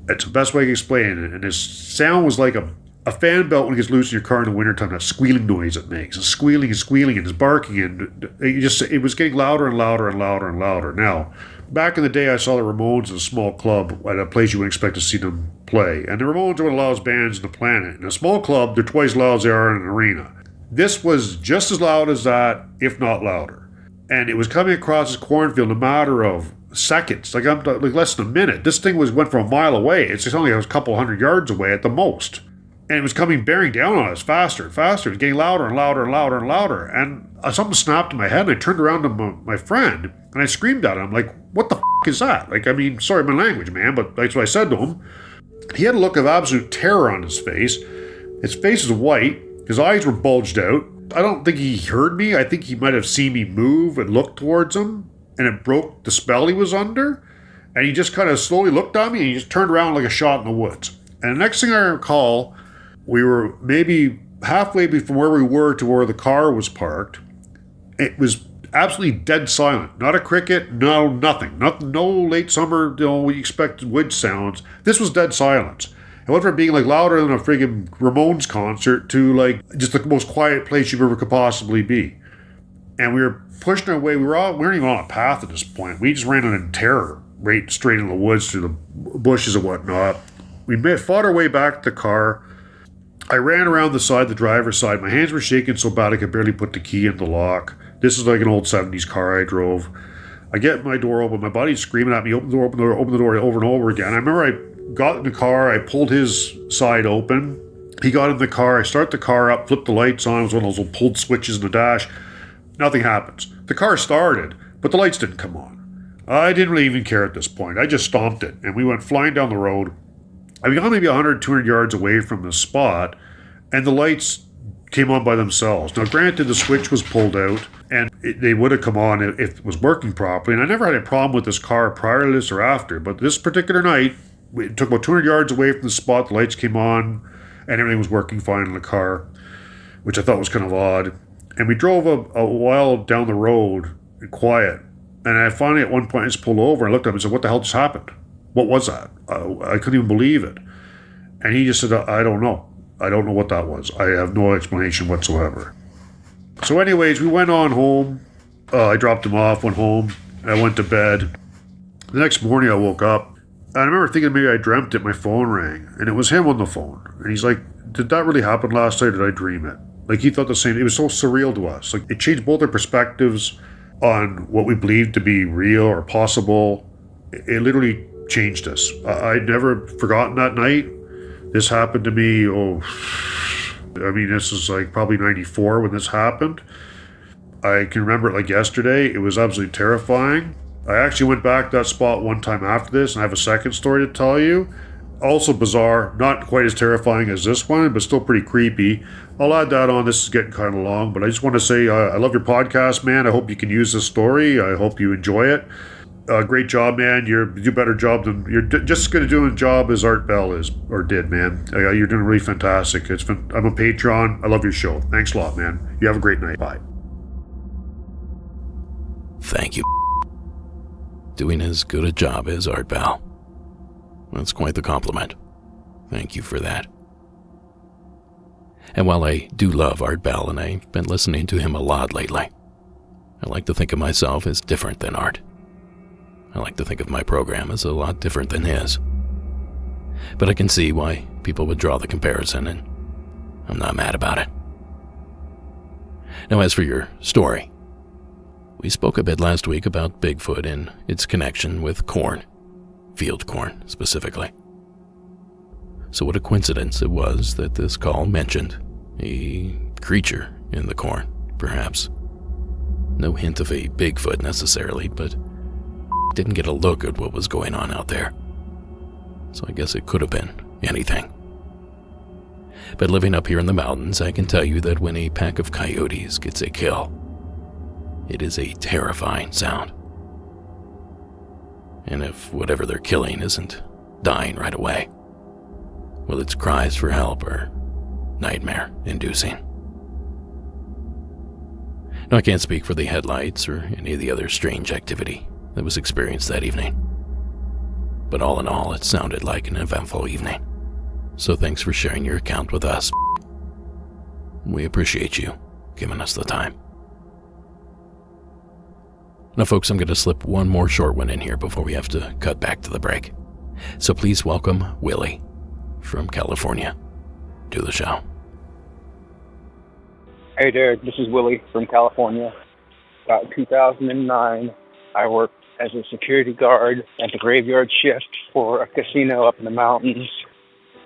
That's the best way I can explain it. And this sound was like a fan belt when it gets loose in your car in the wintertime, that squealing noise it makes. It's squealing and squealing and it's barking, and it was getting louder and louder and louder and louder. Now, back in the day, I saw the Ramones at a small club at a place you wouldn't expect to see them play. And the Ramones are one of the loudest bands on the planet. In a small club, they're twice as loud as they are in an arena. This was just as loud as that, if not louder. And it was coming across this cornfield in a matter of seconds, like less than a minute. This thing went from a mile away. It's only a couple hundred yards away at the most. And it was bearing down on us faster and faster. It was getting louder and louder and louder and louder. And something snapped in my head, and I turned around to my friend, and I screamed at him, like, what the is that? Like, I mean, sorry my language, man, but that's what I said to him. He had a look of absolute terror on his face. His face was white. His eyes were bulged out. I don't think he heard me. I think he might have seen me move and look towards him, and it broke the spell he was under. And he just kind of slowly looked at me, and he just turned around like a shot in the woods. And the next thing I recall, we were maybe halfway from where we were to where the car was parked. It was absolutely dead silent. Not a cricket, no nothing. No late summer, we expect wood sounds. This was dead silence. It went from being like louder than a friggin' Ramones concert to like just the most quiet place you ever could possibly be. And we were pushing our way. We weren't even on a path at this point. We just ran in terror, right straight in the woods through the bushes and whatnot. We fought our way back to the car. I ran around the side, the driver's side. My hands were shaking so bad I could barely put the key in the lock. This is like an old 70s car I drove. I get my door open. My buddy's screaming at me, open the door over and over again. I remember I got in the car. I pulled his side open. He got in the car. I start the car up, flipped the lights on. It was one of those little pulled switches in the dash. Nothing happens. The car started, but the lights didn't come on. I didn't really even care at this point. I just stomped it, and we went flying down the road. I got maybe 100, 200 yards away from the spot, and the lights came on by themselves. Now, granted, the switch was pulled out, and they would have come on if it was working properly, and I never had a problem with this car prior to this or after, but this particular night, it took about 200 yards away from the spot, the lights came on, and everything was working fine in the car, which I thought was kind of odd. And we drove a while down the road, quiet, and I finally at one point I just pulled over and looked at him and said, what the hell just happened? What was that? I couldn't even believe it. And he just said, I don't know. I don't know what that was. I have no explanation whatsoever. So anyways, we went on home. I dropped him off, went home. I went to bed. The next morning I woke up. And I remember thinking maybe I dreamt it. My phone rang. And it was him on the phone. And he's like, did that really happen last night or did I dream it? Like he thought the same. It was so surreal to us. Like it changed both our perspectives on what we believed to be real or possible. It literally changed us. I'd never forgotten that night. This happened to me, this is like probably 94 when this happened. I can remember it like yesterday. It was absolutely terrifying. I actually went back to that spot one time after this, and I have a second story to tell you. Also bizarre, not quite as terrifying as this one, but still pretty creepy. I'll add that on. This is getting kind of long, but I just want to say I love your podcast, man. I hope you can use this story. I hope you enjoy it. Great job, man. You do a better job than you're just as good at doing a job as Art Bell is or did, man. You're doing really fantastic. I'm a Patreon. I love your show. Thanks a lot, man. You have a great night. Bye. Thank you. Doing as good a job as Art Bell. That's quite the compliment. Thank you for that. And while I do love Art Bell, and I've been listening to him a lot lately, I like to think of myself as different than Art. I like to think of my program as a lot different than his. But I can see why people would draw the comparison, and I'm not mad about it. Now, as for your story, We spoke a bit last week about Bigfoot and its connection with corn, field corn specifically. So what a coincidence it was that this call mentioned a creature in the corn, perhaps. No hint of a Bigfoot necessarily, but didn't get a look at what was going on out there. So I guess it could have been anything. But living up here in the mountains, I can tell you that when a pack of coyotes gets a kill, it is a terrifying sound. And if whatever they're killing isn't dying right away, well, its cries for help are nightmare-inducing. Now, I can't speak for the headlights or any of the other strange activity that was experienced that evening. But all in all, it sounded like an eventful evening. So thanks for sharing your account with us. We appreciate you giving us the time. Now, folks, I'm going to slip one more short one in here before we have to cut back to the break. So please welcome Willie from California to the show. Hey, Derek. This is Willie from California. About 2009, I worked as a security guard at the graveyard shift for a casino up in the mountains.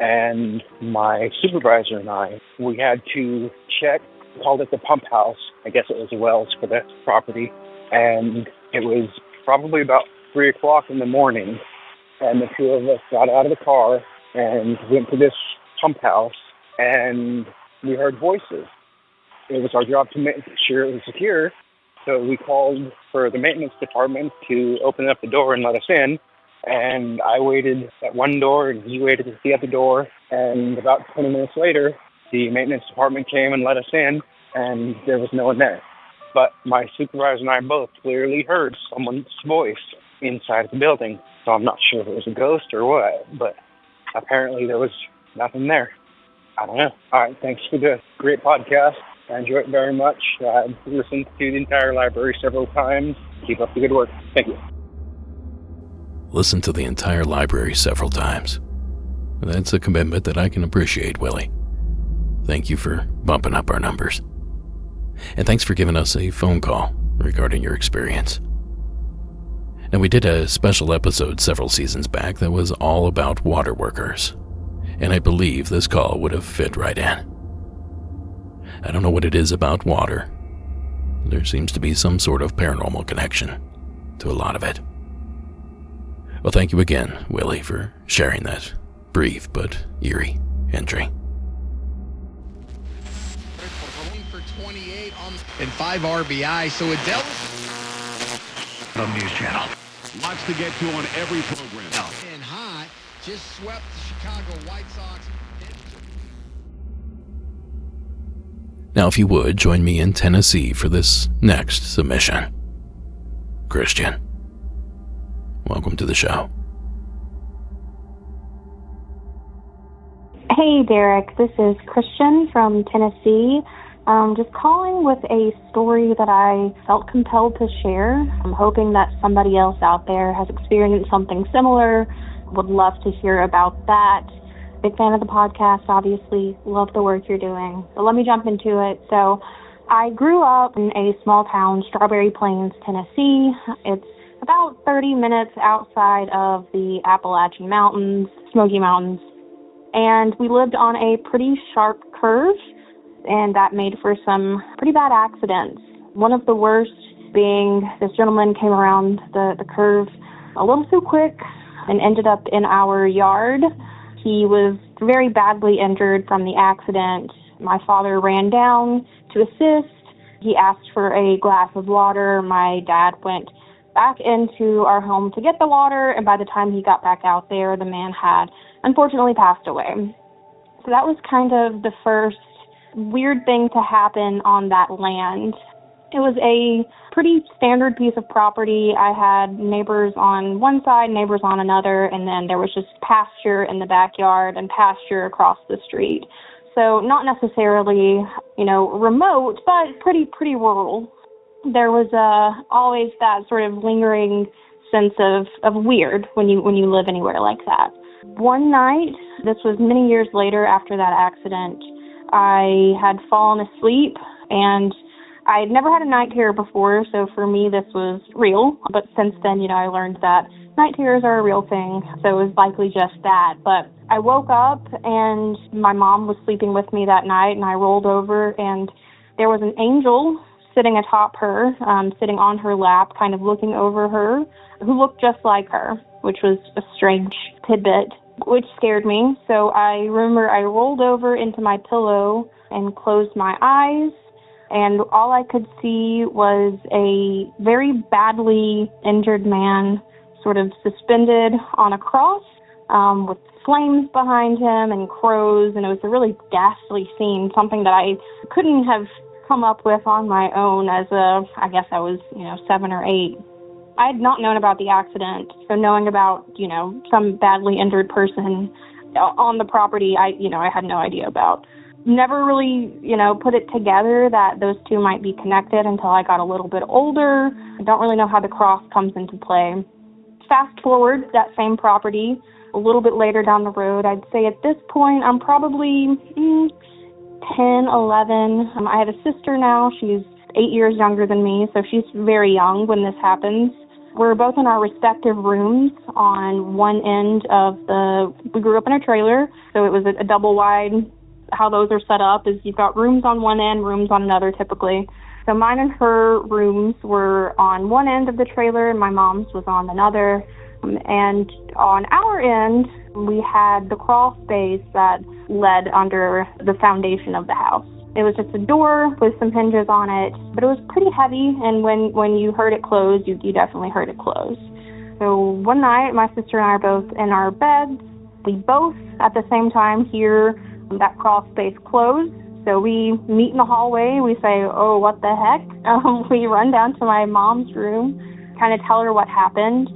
And my supervisor and I, we had to check, called it the pump house. I guess it was wells for the property. And it was probably about 3 o'clock in the morning. And the two of us got out of the car and went to this pump house, and we heard voices. It was our job to make sure it was secure. So we called for the maintenance department to open up the door and let us in. And I waited at one door, and he waited at the other door. And about 20 minutes later, the maintenance department came and let us in, and there was no one there. But my supervisor and I both clearly heard someone's voice inside the building. So I'm not sure if it was a ghost or what, but apparently there was nothing there. I don't know. All right, thanks for the great podcast. I enjoy it very much. I've listened to the entire library several times. Keep up the good work. Thank you. Listen to the entire library several times. That's a commitment that I can appreciate, Willie. Thank you for bumping up our numbers. And thanks for giving us a phone call regarding your experience. Now, we did a special episode several seasons back that was all about water workers, and I believe this call would have fit right in. I don't know what it is about water. There seems to be some sort of paranormal connection to a lot of it. Well, thank you again, Willie, for sharing that brief but eerie entry. For 28 and 5 RBI, so Adele on News Channel. Lots to get to on every program. and hot just swept the Chicago White Sox. Now, if you would, join me in Tennessee for this next submission. Christian, welcome to the show. Hey, Derek. This is Christian from Tennessee. Just calling with a story that I felt compelled to share. I'm hoping that somebody else out there has experienced something similar. Would love to hear about that. Big fan of the podcast, obviously. Love the work you're doing. So let me jump into it. So I grew up in a small town, Strawberry Plains, Tennessee. It's about 30 minutes outside of the Appalachian Mountains, Smoky Mountains. And we lived on a pretty sharp curve, and that made for some pretty bad accidents. One of the worst being this gentleman came around the curve a little too quick and ended up in our yard. He was very badly injured from the accident. My father ran down to assist. He asked for a glass of water. My dad went back into our home to get the water, and by the time he got back out there, the man had unfortunately passed away. So that was kind of the first weird thing to happen on that land. It was a pretty standard piece of property. I had neighbors on one side, neighbors on another, and then there was just pasture in the backyard and pasture across the street. So not necessarily, remote, but pretty rural. There was always that sort of lingering sense of weird when you live anywhere like that. One night, this was many years later after that accident, I had fallen asleep and I had never had a night terror before, so for me this was real. But since then, I learned that night terrors are a real thing, so it was likely just that. But I woke up and my mom was sleeping with me that night, and I rolled over and there was an angel sitting atop her, sitting on her lap, kind of looking over her, who looked just like her, which was a strange tidbit, which scared me. So I remember I rolled over into my pillow and closed my eyes, and all I could see was a very badly injured man sort of suspended on a cross with flames behind him and crows, and it was a really ghastly scene, something that I couldn't have come up with on my own I guess I was, 7 or 8. I had not known about the accident, so knowing about, some badly injured person on the property, I had no idea about. Never really, put it together that those two might be connected until I got a little bit older. I don't really know how the cross comes into play. Fast forward that same property, a little bit later down the road, I'd say at this point I'm probably 10, 11. I have a sister now. She's 8 years younger than me, so she's very young when this happens. We're both in our respective rooms on one end of we grew up in a trailer, so it was a double wide. How those are set up is you've got rooms on one end, rooms on another typically. So mine and her rooms were on one end of the trailer and my mom's was on another. And on our end, we had the crawl space that led under the foundation of the house. It was just a door with some hinges on it, but it was pretty heavy, and when you heard it close, you definitely heard it close. So one night, my sister and I are both in our beds. We both, at the same time, hear that crawl space close. So we meet in the hallway. We say, oh, what the heck? We run down to my mom's room, kind of tell her what happened.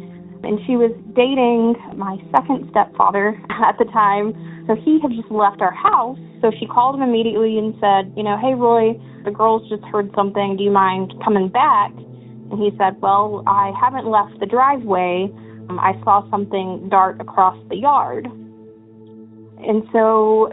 And she was dating my second stepfather at the time, so he had just left our house. So she called him immediately and said, hey, Roy, the girls just heard something. Do you mind coming back? And he said, well, I haven't left the driveway. I saw something dart across the yard. And so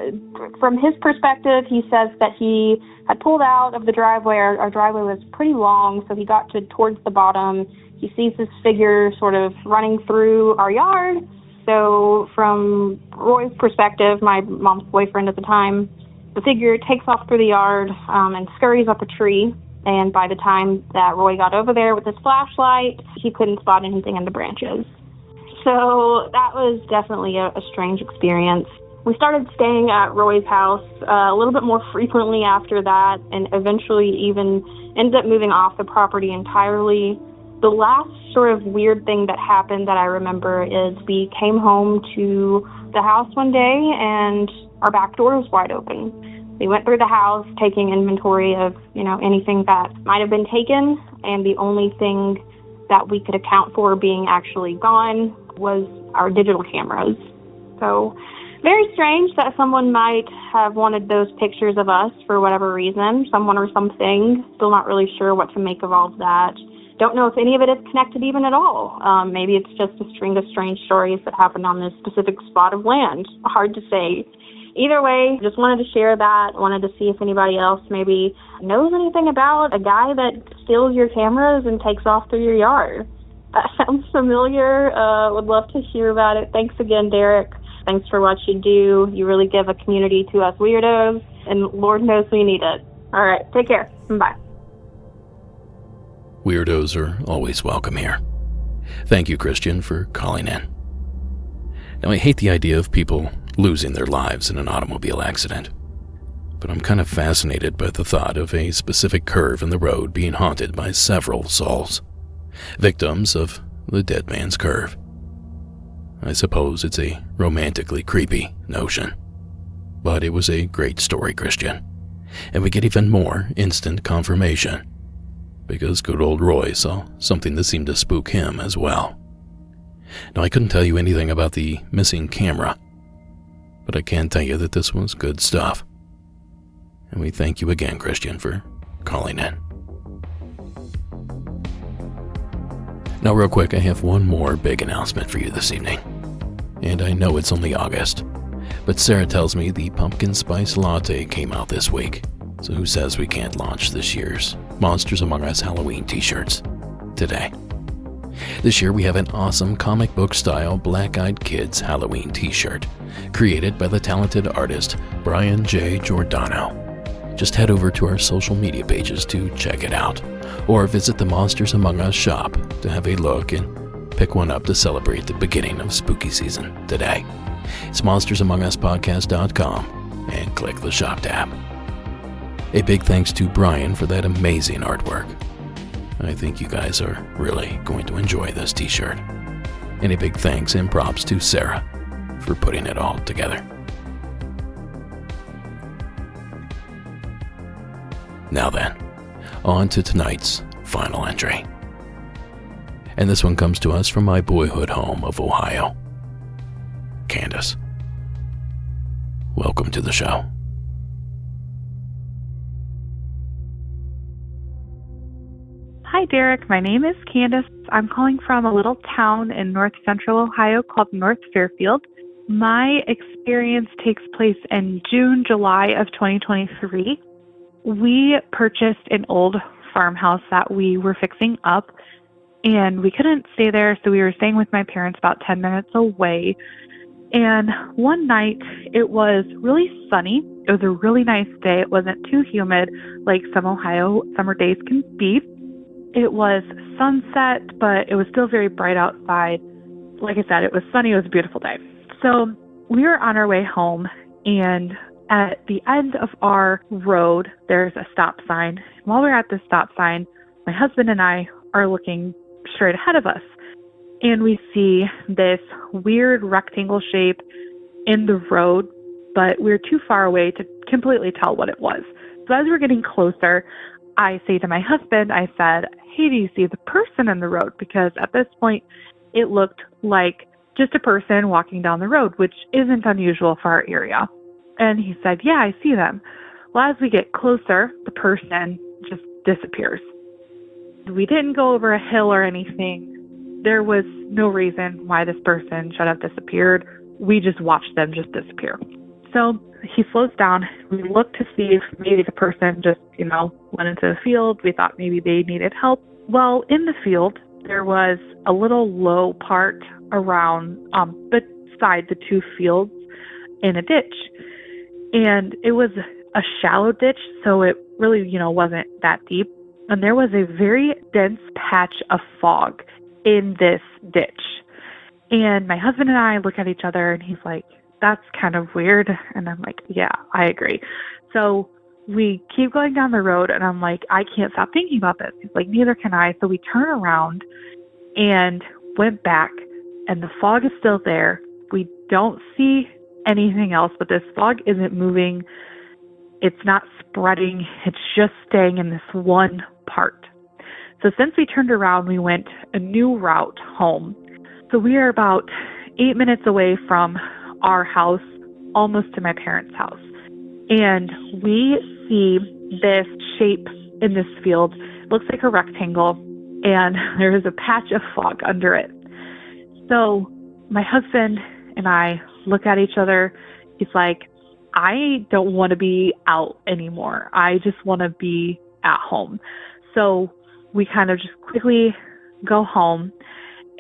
from his perspective, he says that he had pulled out of the driveway. Our driveway was pretty long, so he got towards the bottom. He sees this figure sort of running through our yard. So from Roy's perspective, my mom's boyfriend at the time, the figure takes off through the yard and scurries up a tree. And by the time that Roy got over there with his flashlight, he couldn't spot anything in the branches. So that was definitely a strange experience. We started staying at Roy's house a little bit more frequently after that, and eventually even ended up moving off the property entirely. The last sort of weird thing that happened that I remember is we came home to the house one day and our back door was wide open. We went through the house taking inventory of, anything that might have been taken, and the only thing that we could account for being actually gone was our digital cameras. So very strange that someone might have wanted those pictures of us for whatever reason, someone or something. Still not really sure what to make of all of that. Don't know if any of it is connected even at all. Maybe it's just a string of strange stories that happened on this specific spot of land. Hard to say. Either way, just wanted to share that. Wanted to see if anybody else maybe knows anything about a guy that steals your cameras and takes off through your yard. That sounds familiar. Would love to hear about it. Thanks again, Derek. Thanks for what you do. You really give a community to us weirdos, and Lord knows we need it. All right, take care. Bye. Weirdos are always welcome here. Thank you, Christian, for calling in. Now, I hate the idea of people losing their lives in an automobile accident, but I'm kind of fascinated by the thought of a specific curve in the road being haunted by several souls, victims of the dead man's curve. I suppose it's a romantically creepy notion, but it was a great story, Christian, and we get even more instant confirmation, because good old Roy saw something that seemed to spook him as well. Now, I couldn't tell you anything about the missing camera, but I can tell you that this was good stuff. And we thank you again, Christian, for calling in. Now, real quick, I have one more big announcement for you this evening. And I know it's only August, but Sarah tells me the pumpkin spice latte came out this week. So who says we can't launch this year's Monsters Among Us Halloween t-shirts today. This year we have an awesome comic book style Black Eyed Kids Halloween t-shirt created by the talented artist Brian J. Giordano. Just head over to our social media pages to check it out, or visit the Monsters Among Us shop to have a look and pick one up to celebrate the beginning of spooky season today. It's monstersamonguspodcast.com and click the shop tab. A big thanks to Brian for that amazing artwork. I think you guys are really going to enjoy this t-shirt. And a big thanks and props to Sarah for putting it all together. Now then, on to tonight's final entry. And this one comes to us from my boyhood home of Ohio. Candace, welcome to the show. Hi, Derek. My name is Candace. I'm calling from a little town in north central Ohio called North Fairfield. My experience takes place in June, July of 2023. We purchased an old farmhouse that we were fixing up, and we couldn't stay there, so we were staying with my parents about 10 minutes away. And one night, it was really sunny. It was a really nice day. It wasn't too humid like some Ohio summer days can be. It was sunset, but it was still very bright outside. Like I said, it was sunny. It was a beautiful day. So we were on our way home, and at the end of our road, there's a stop sign. While we're at the stop sign, my husband and I are looking straight ahead of us, and we see this weird rectangle shape in the road, but we're too far away to completely tell what it was. So as we're getting closer, I say to my husband, I said, "Hey, do you see the person in the road?" Because at this point, it looked like just a person walking down the road, which isn't unusual for our area. And he said, "Yeah, I see them." Well, as we get closer, the person just disappears. We didn't go over a hill or anything. There was no reason why this person should have disappeared. We just watched them just disappear. So he slows down. We look to see if maybe the person just, went into the field. We thought maybe they needed help. Well, in the field, there was a little low part around beside the two fields in a ditch. And it was a shallow ditch, so it really, wasn't that deep. And there was a very dense patch of fog in this ditch. And my husband and I look at each other, and he's like, "That's kind of weird." And I'm like, "Yeah, I agree." So we keep going down the road, and I'm like, "I can't stop thinking about this." He's like, "Neither can I." So we turn around and went back, and the fog is still there. We don't see anything else, but this fog isn't moving. It's not spreading. It's just staying in this one part. So since we turned around, we went a new route home. So we are about 8 minutes away from our house, almost to my parents' house. And we see this shape in this field. It looks like a rectangle, and there is a patch of fog under it. So my husband and I look at each other. He's like, "I don't want to be out anymore. I just want to be at home." So we kind of just quickly go home,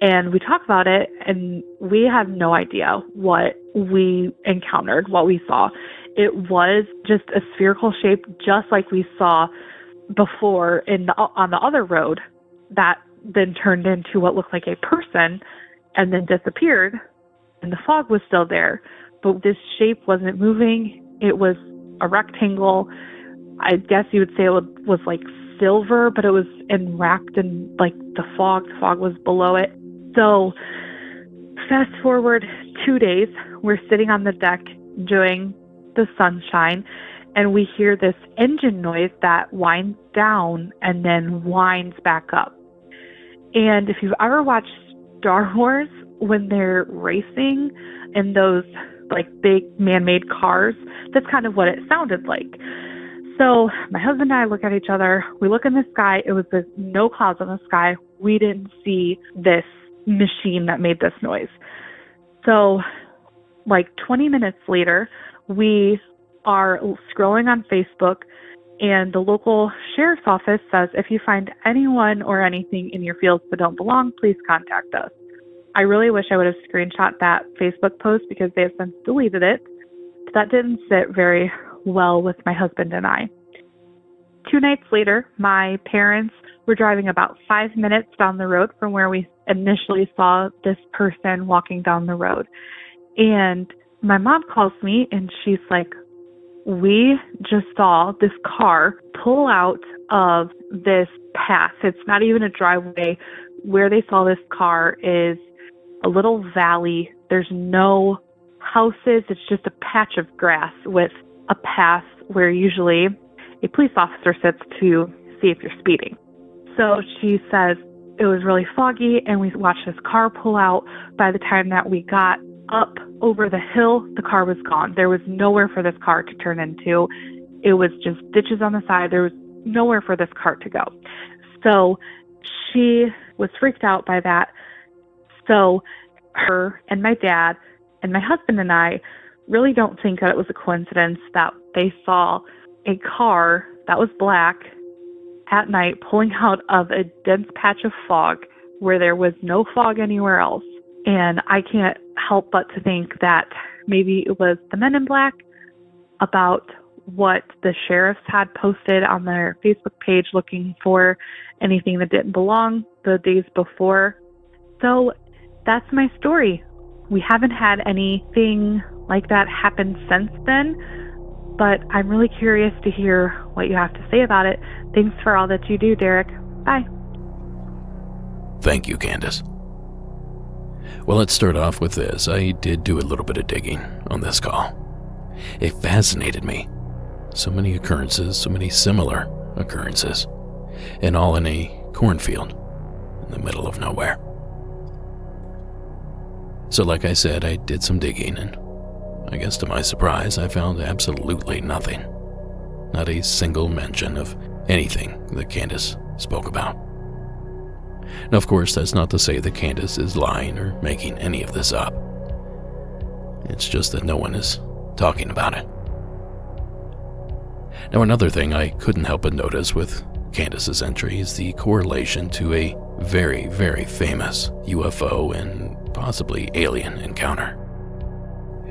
and we talk about it, and we have no idea what we encountered, what we saw. It was just a spherical shape, just like we saw before on the other road, that then turned into what looked like a person and then disappeared, and the fog was still there. But this shape wasn't moving. It was a rectangle. I guess you would say it was like silver, but it was enwrapped in like the fog. The fog was below it. So fast forward 2 days, we're sitting on the deck enjoying the sunshine, and we hear this engine noise that winds down and then winds back up. And if you've ever watched Star Wars, when they're racing in those like big man-made cars, that's kind of what it sounded like. So my husband and I look at each other. We look in the sky. It was no clouds in the sky. We didn't see this machine that made this noise. So like 20 minutes later, we are scrolling on Facebook, And the local sheriff's office says if you find anyone or anything in your fields that don't belong, please contact us. I really wish I would have screenshot that Facebook post because they have since deleted it. But that didn't sit very well with my husband and I. 2 nights later, my parents were driving about 5 minutes down the road from where we initially saw this person walking down the road. And my mom calls me and she's like, we just saw this car pull out of this path. It's not even a driveway. Where they saw this car is a little valley. There's no houses. It's just a patch of grass with a path where usually a police officer sits to see if you're speeding. So she says it was really foggy and we watched this car pull out. By the time that we got up over the hill, the car was gone. There was nowhere for this car to turn into. It was just ditches on the side. There was nowhere for this car to go. So she was freaked out by that. So her and my dad and my husband and I really don't think that it was a coincidence that they saw a car that was black at night pulling out of a dense patch of fog where there was no fog anywhere else. And I can't help but to think that maybe it was the Men in Black about what the sheriffs had posted on their Facebook page looking for anything that didn't belong the days before. So that's my story. We haven't had anything like that happen since then, but I'm really curious to hear what you have to say about it. Thanks for all that you do, Derek. Bye. Thank you, Candace. Well, let's start off with this. I did do a little bit of digging on this call. It fascinated me. So many occurrences, so many similar occurrences, and all in a cornfield in the middle of nowhere. So like I said, I did some digging, and I guess to my surprise, I found absolutely nothing. Not a single mention of anything that Candace spoke about. Now, of course, that's not to say that Candace is lying or making any of this up. It's just that no one is talking about it. Now, another thing I couldn't help but notice with Candace's entry is the correlation to a very, very famous UFO and possibly alien encounter.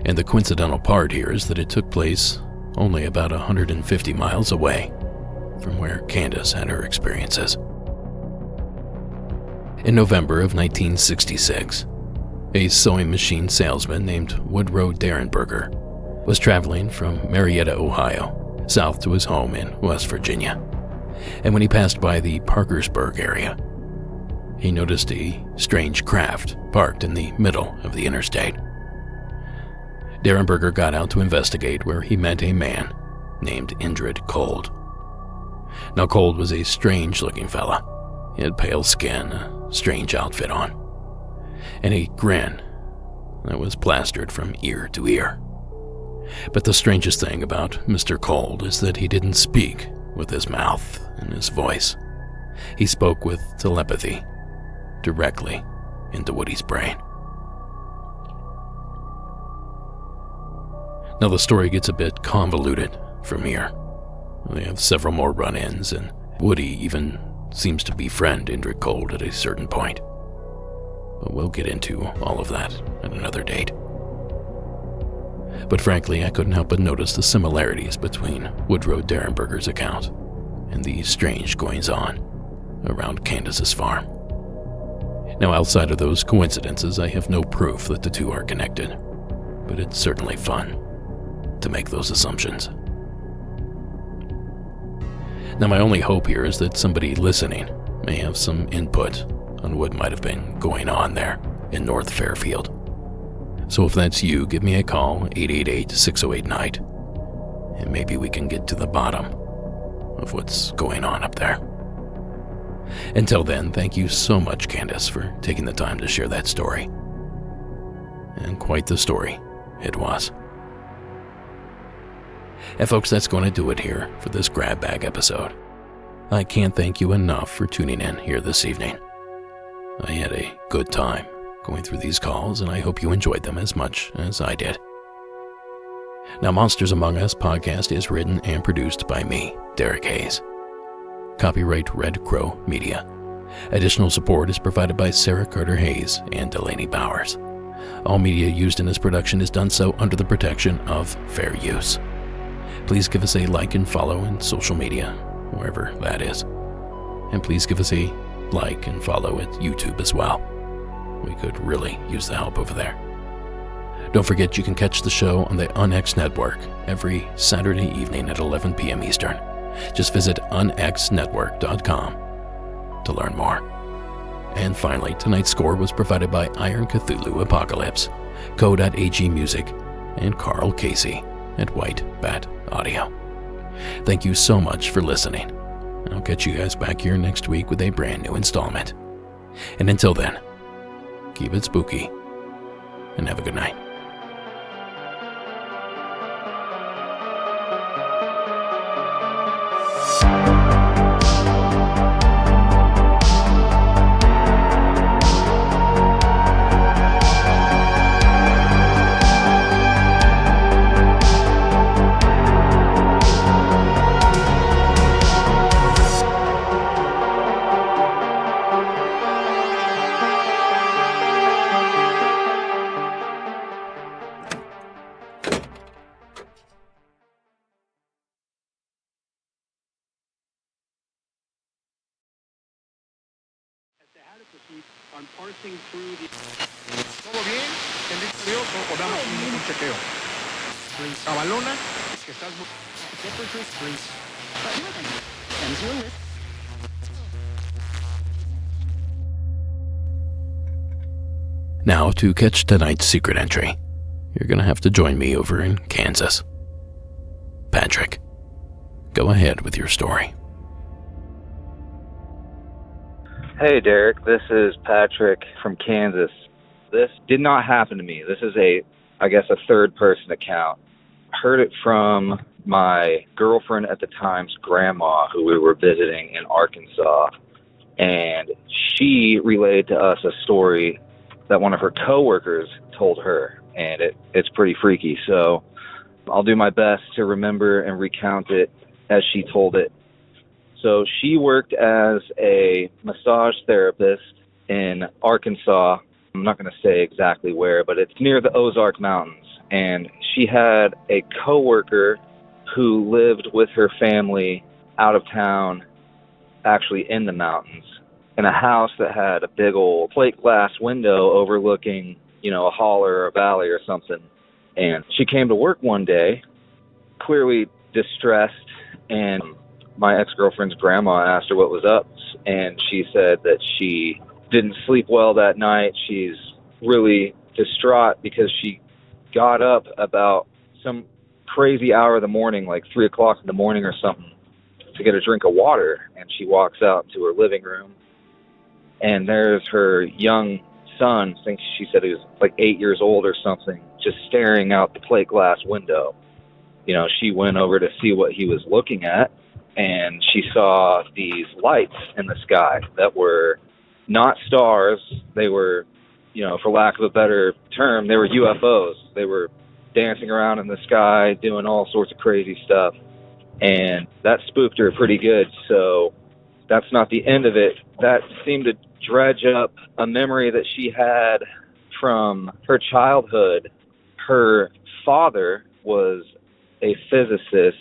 And the coincidental part here is that it took place only about 150 miles away from where Candace had her experiences. In November of 1966, a sewing machine salesman named Woodrow Derenberger was traveling from Marietta, Ohio, south to his home in West Virginia. And when he passed by the Parkersburg area, he noticed a strange craft parked in the middle of the interstate. Derenberger got out to investigate, where he met a man named Indrid Cold. Now, Cold was a strange-looking fella. He had pale skin, a strange outfit on, and a grin that was plastered from ear to ear. But the strangest thing about Mr. Cold is that he didn't speak with his mouth and his voice. He spoke with telepathy, directly into Woody's brain. Now the story gets a bit convoluted from here. They have several more run-ins, and Woody even seems to befriend Indrid Cold at a certain point. But we'll get into all of that at another date. But frankly, I couldn't help but notice the similarities between Woodrow Derenberger's account and the strange goings-on around Candace's farm. Now, outside of those coincidences, I have no proof that the two are connected, but it's certainly fun to make those assumptions. Now, my only hope here is that somebody listening may have some input on what might have been going on there in North Fairfield. So if that's you, give me a call, 888-608-NIGHT, and maybe we can get to the bottom of what's going on up there. Until then, thank you so much, Candace, for taking the time to share that story. And quite the story it was. And folks, that's going to do it here for this Grab Bag episode. I can't thank you enough for tuning in here this evening. I had a good time going through these calls, and I hope you enjoyed them as much as I did. Now, Monsters Among Us podcast is written and produced by me, Derek Hayes. Copyright Red Crow Media. Additional support is provided by Sarah Carter Hayes and Delaney Bowers. All media used in this production is done so under the protection of fair use. Please give us a like and follow in social media, wherever that is. And please give us a like and follow at YouTube as well. We could really use the help over there. Don't forget you can catch the show on the UnX Network every Saturday evening at 11 p.m. Eastern. Just visit unxnetwork.com to learn more. And finally, tonight's score was provided by Iron Cthulhu Apocalypse, Code.ag Music, and Carl Casey at White Bat Audio. Thank you so much for listening. I'll catch you guys back here next week with a brand new installment. And until then, keep it spooky and have a good night. On parsing through the... ¿Todo bien? ¿Bendito Dios? ¿O damos un chequeo? Cabalona, que estás... Temperature, please. Now, to catch tonight's secret entry, you're going to have to join me over in Kansas. Patrick, go ahead with your story. Hey, Derek, this is Patrick from Kansas. This did not happen to me. This is a third-person account. I heard it from my girlfriend at the time's grandma, who we were visiting in Arkansas, and she relayed to us a story that one of her coworkers told her, and it's pretty freaky. So I'll do my best to remember and recount it as she told it. So she worked as a massage therapist in Arkansas. I'm not going to say exactly where, but it's near the Ozark Mountains. And she had a coworker who lived with her family out of town, actually in the mountains, in a house that had a big old plate glass window overlooking, a holler or a valley or something. And she came to work one day, clearly distressed, and my ex-girlfriend's grandma asked her what was up, and she said that she didn't sleep well that night. She's really distraught because she got up about some crazy hour of the morning, like 3 o'clock in the morning or something, to get a drink of water, and she walks out into her living room, and there's her young son, I think she said he was like 8 years old or something, just staring out the plate glass window. She went over to see what he was looking at, and she saw these lights in the sky that were not stars. They were, for lack of a better term, they were UFOs. They were dancing around in the sky, doing all sorts of crazy stuff. And that spooked her pretty good. So that's not the end of it. That seemed to dredge up a memory that she had from her childhood. Her father was a physicist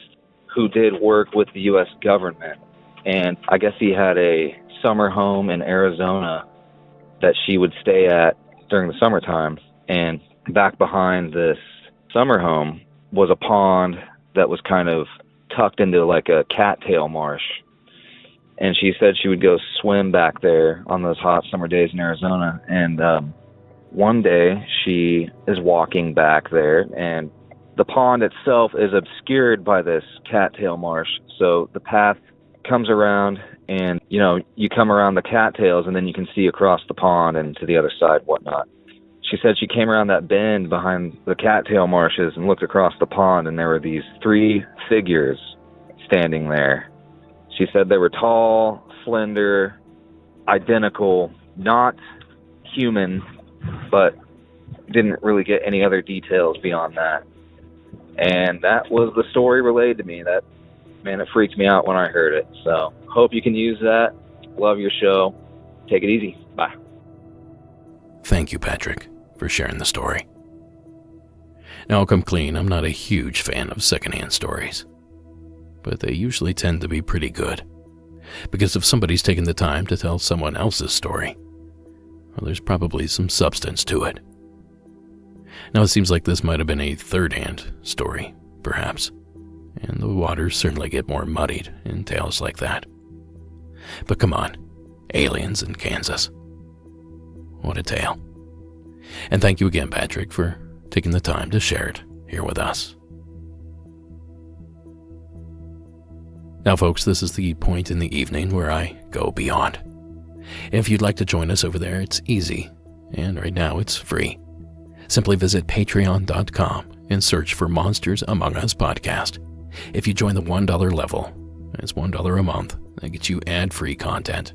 who did work with the U.S. government. And I guess he had a summer home in Arizona that she would stay at during the summertime. And back behind this summer home was a pond that was kind of tucked into like a cattail marsh. And she said she would go swim back there on those hot summer days in Arizona. And one day she is walking back there, and the pond itself is obscured by this cattail marsh. So the path comes around, and, you come around the cattails, and then you can see across the pond and to the other side, whatnot. She said she came around that bend behind the cattail marshes and looked across the pond, and there were these 3 figures standing there. She said they were tall, slender, identical, not human, but didn't really get any other details beyond that. And that was the story relayed to me. That, man, it freaked me out when I heard it. So hope you can use that. Love your show. Take it easy. Bye. Thank you, Patrick, for sharing the story. Now, I'll come clean, I'm not a huge fan of secondhand stories, but they usually tend to be pretty good. Because if somebody's taken the time to tell someone else's story, well, there's probably some substance to it. Now, it seems like this might have been a third-hand story, perhaps, and the waters certainly get more muddied in tales like that. But come on, aliens in Kansas. What a tale. And thank you again, Patrick, for taking the time to share it here with us. Now, folks, this is the point in the evening where I go beyond. And if you'd like to join us over there, it's easy, and right now it's free. Simply visit patreon.com and search for Monsters Among Us podcast. If you join the $1 level, it's $1 a month, that gets you ad-free content.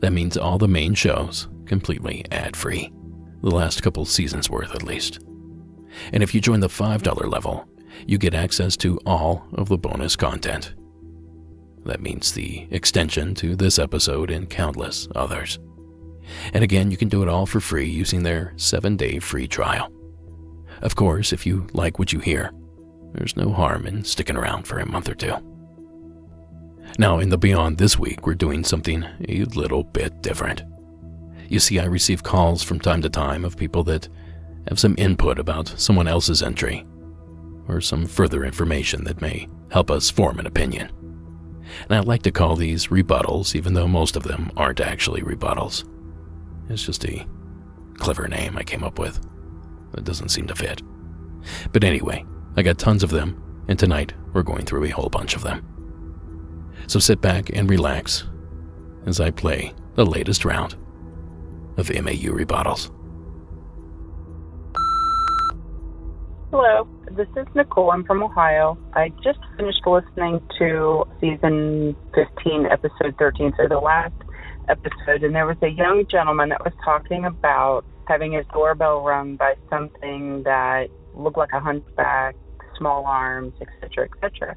That means all the main shows completely ad-free. The last couple seasons worth, at least. And if you join the $5 level, you get access to all of the bonus content. That means the extension to this episode and countless others. And again, you can do it all for free using their 7-day free trial. Of course, if you like what you hear, there's no harm in sticking around for a month or two. Now, in the Beyond this week, we're doing something a little bit different. You see, I receive calls from time to time of people that have some input about someone else's entry, or some further information that may help us form an opinion. And I like to call these rebuttals, even though most of them aren't actually rebuttals. It's just a clever name I came up with that doesn't seem to fit. But anyway, I got tons of them, and tonight we're going through a whole bunch of them. So sit back and relax as I play the latest round of MAU rebuttals. Hello, this is Nicole. I'm from Ohio. I just finished listening to season 15, episode 13, so the last episode, and there was a young gentleman that was talking about having his doorbell rung by something that looked like a hunchback, small arms, etc., etc.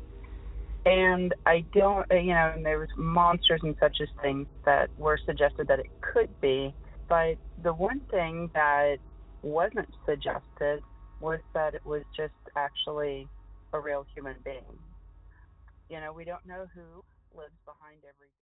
And I don't, and there was monsters and such as things that were suggested that it could be, but the one thing that wasn't suggested was that it was just actually a real human being. We don't know who lives behind every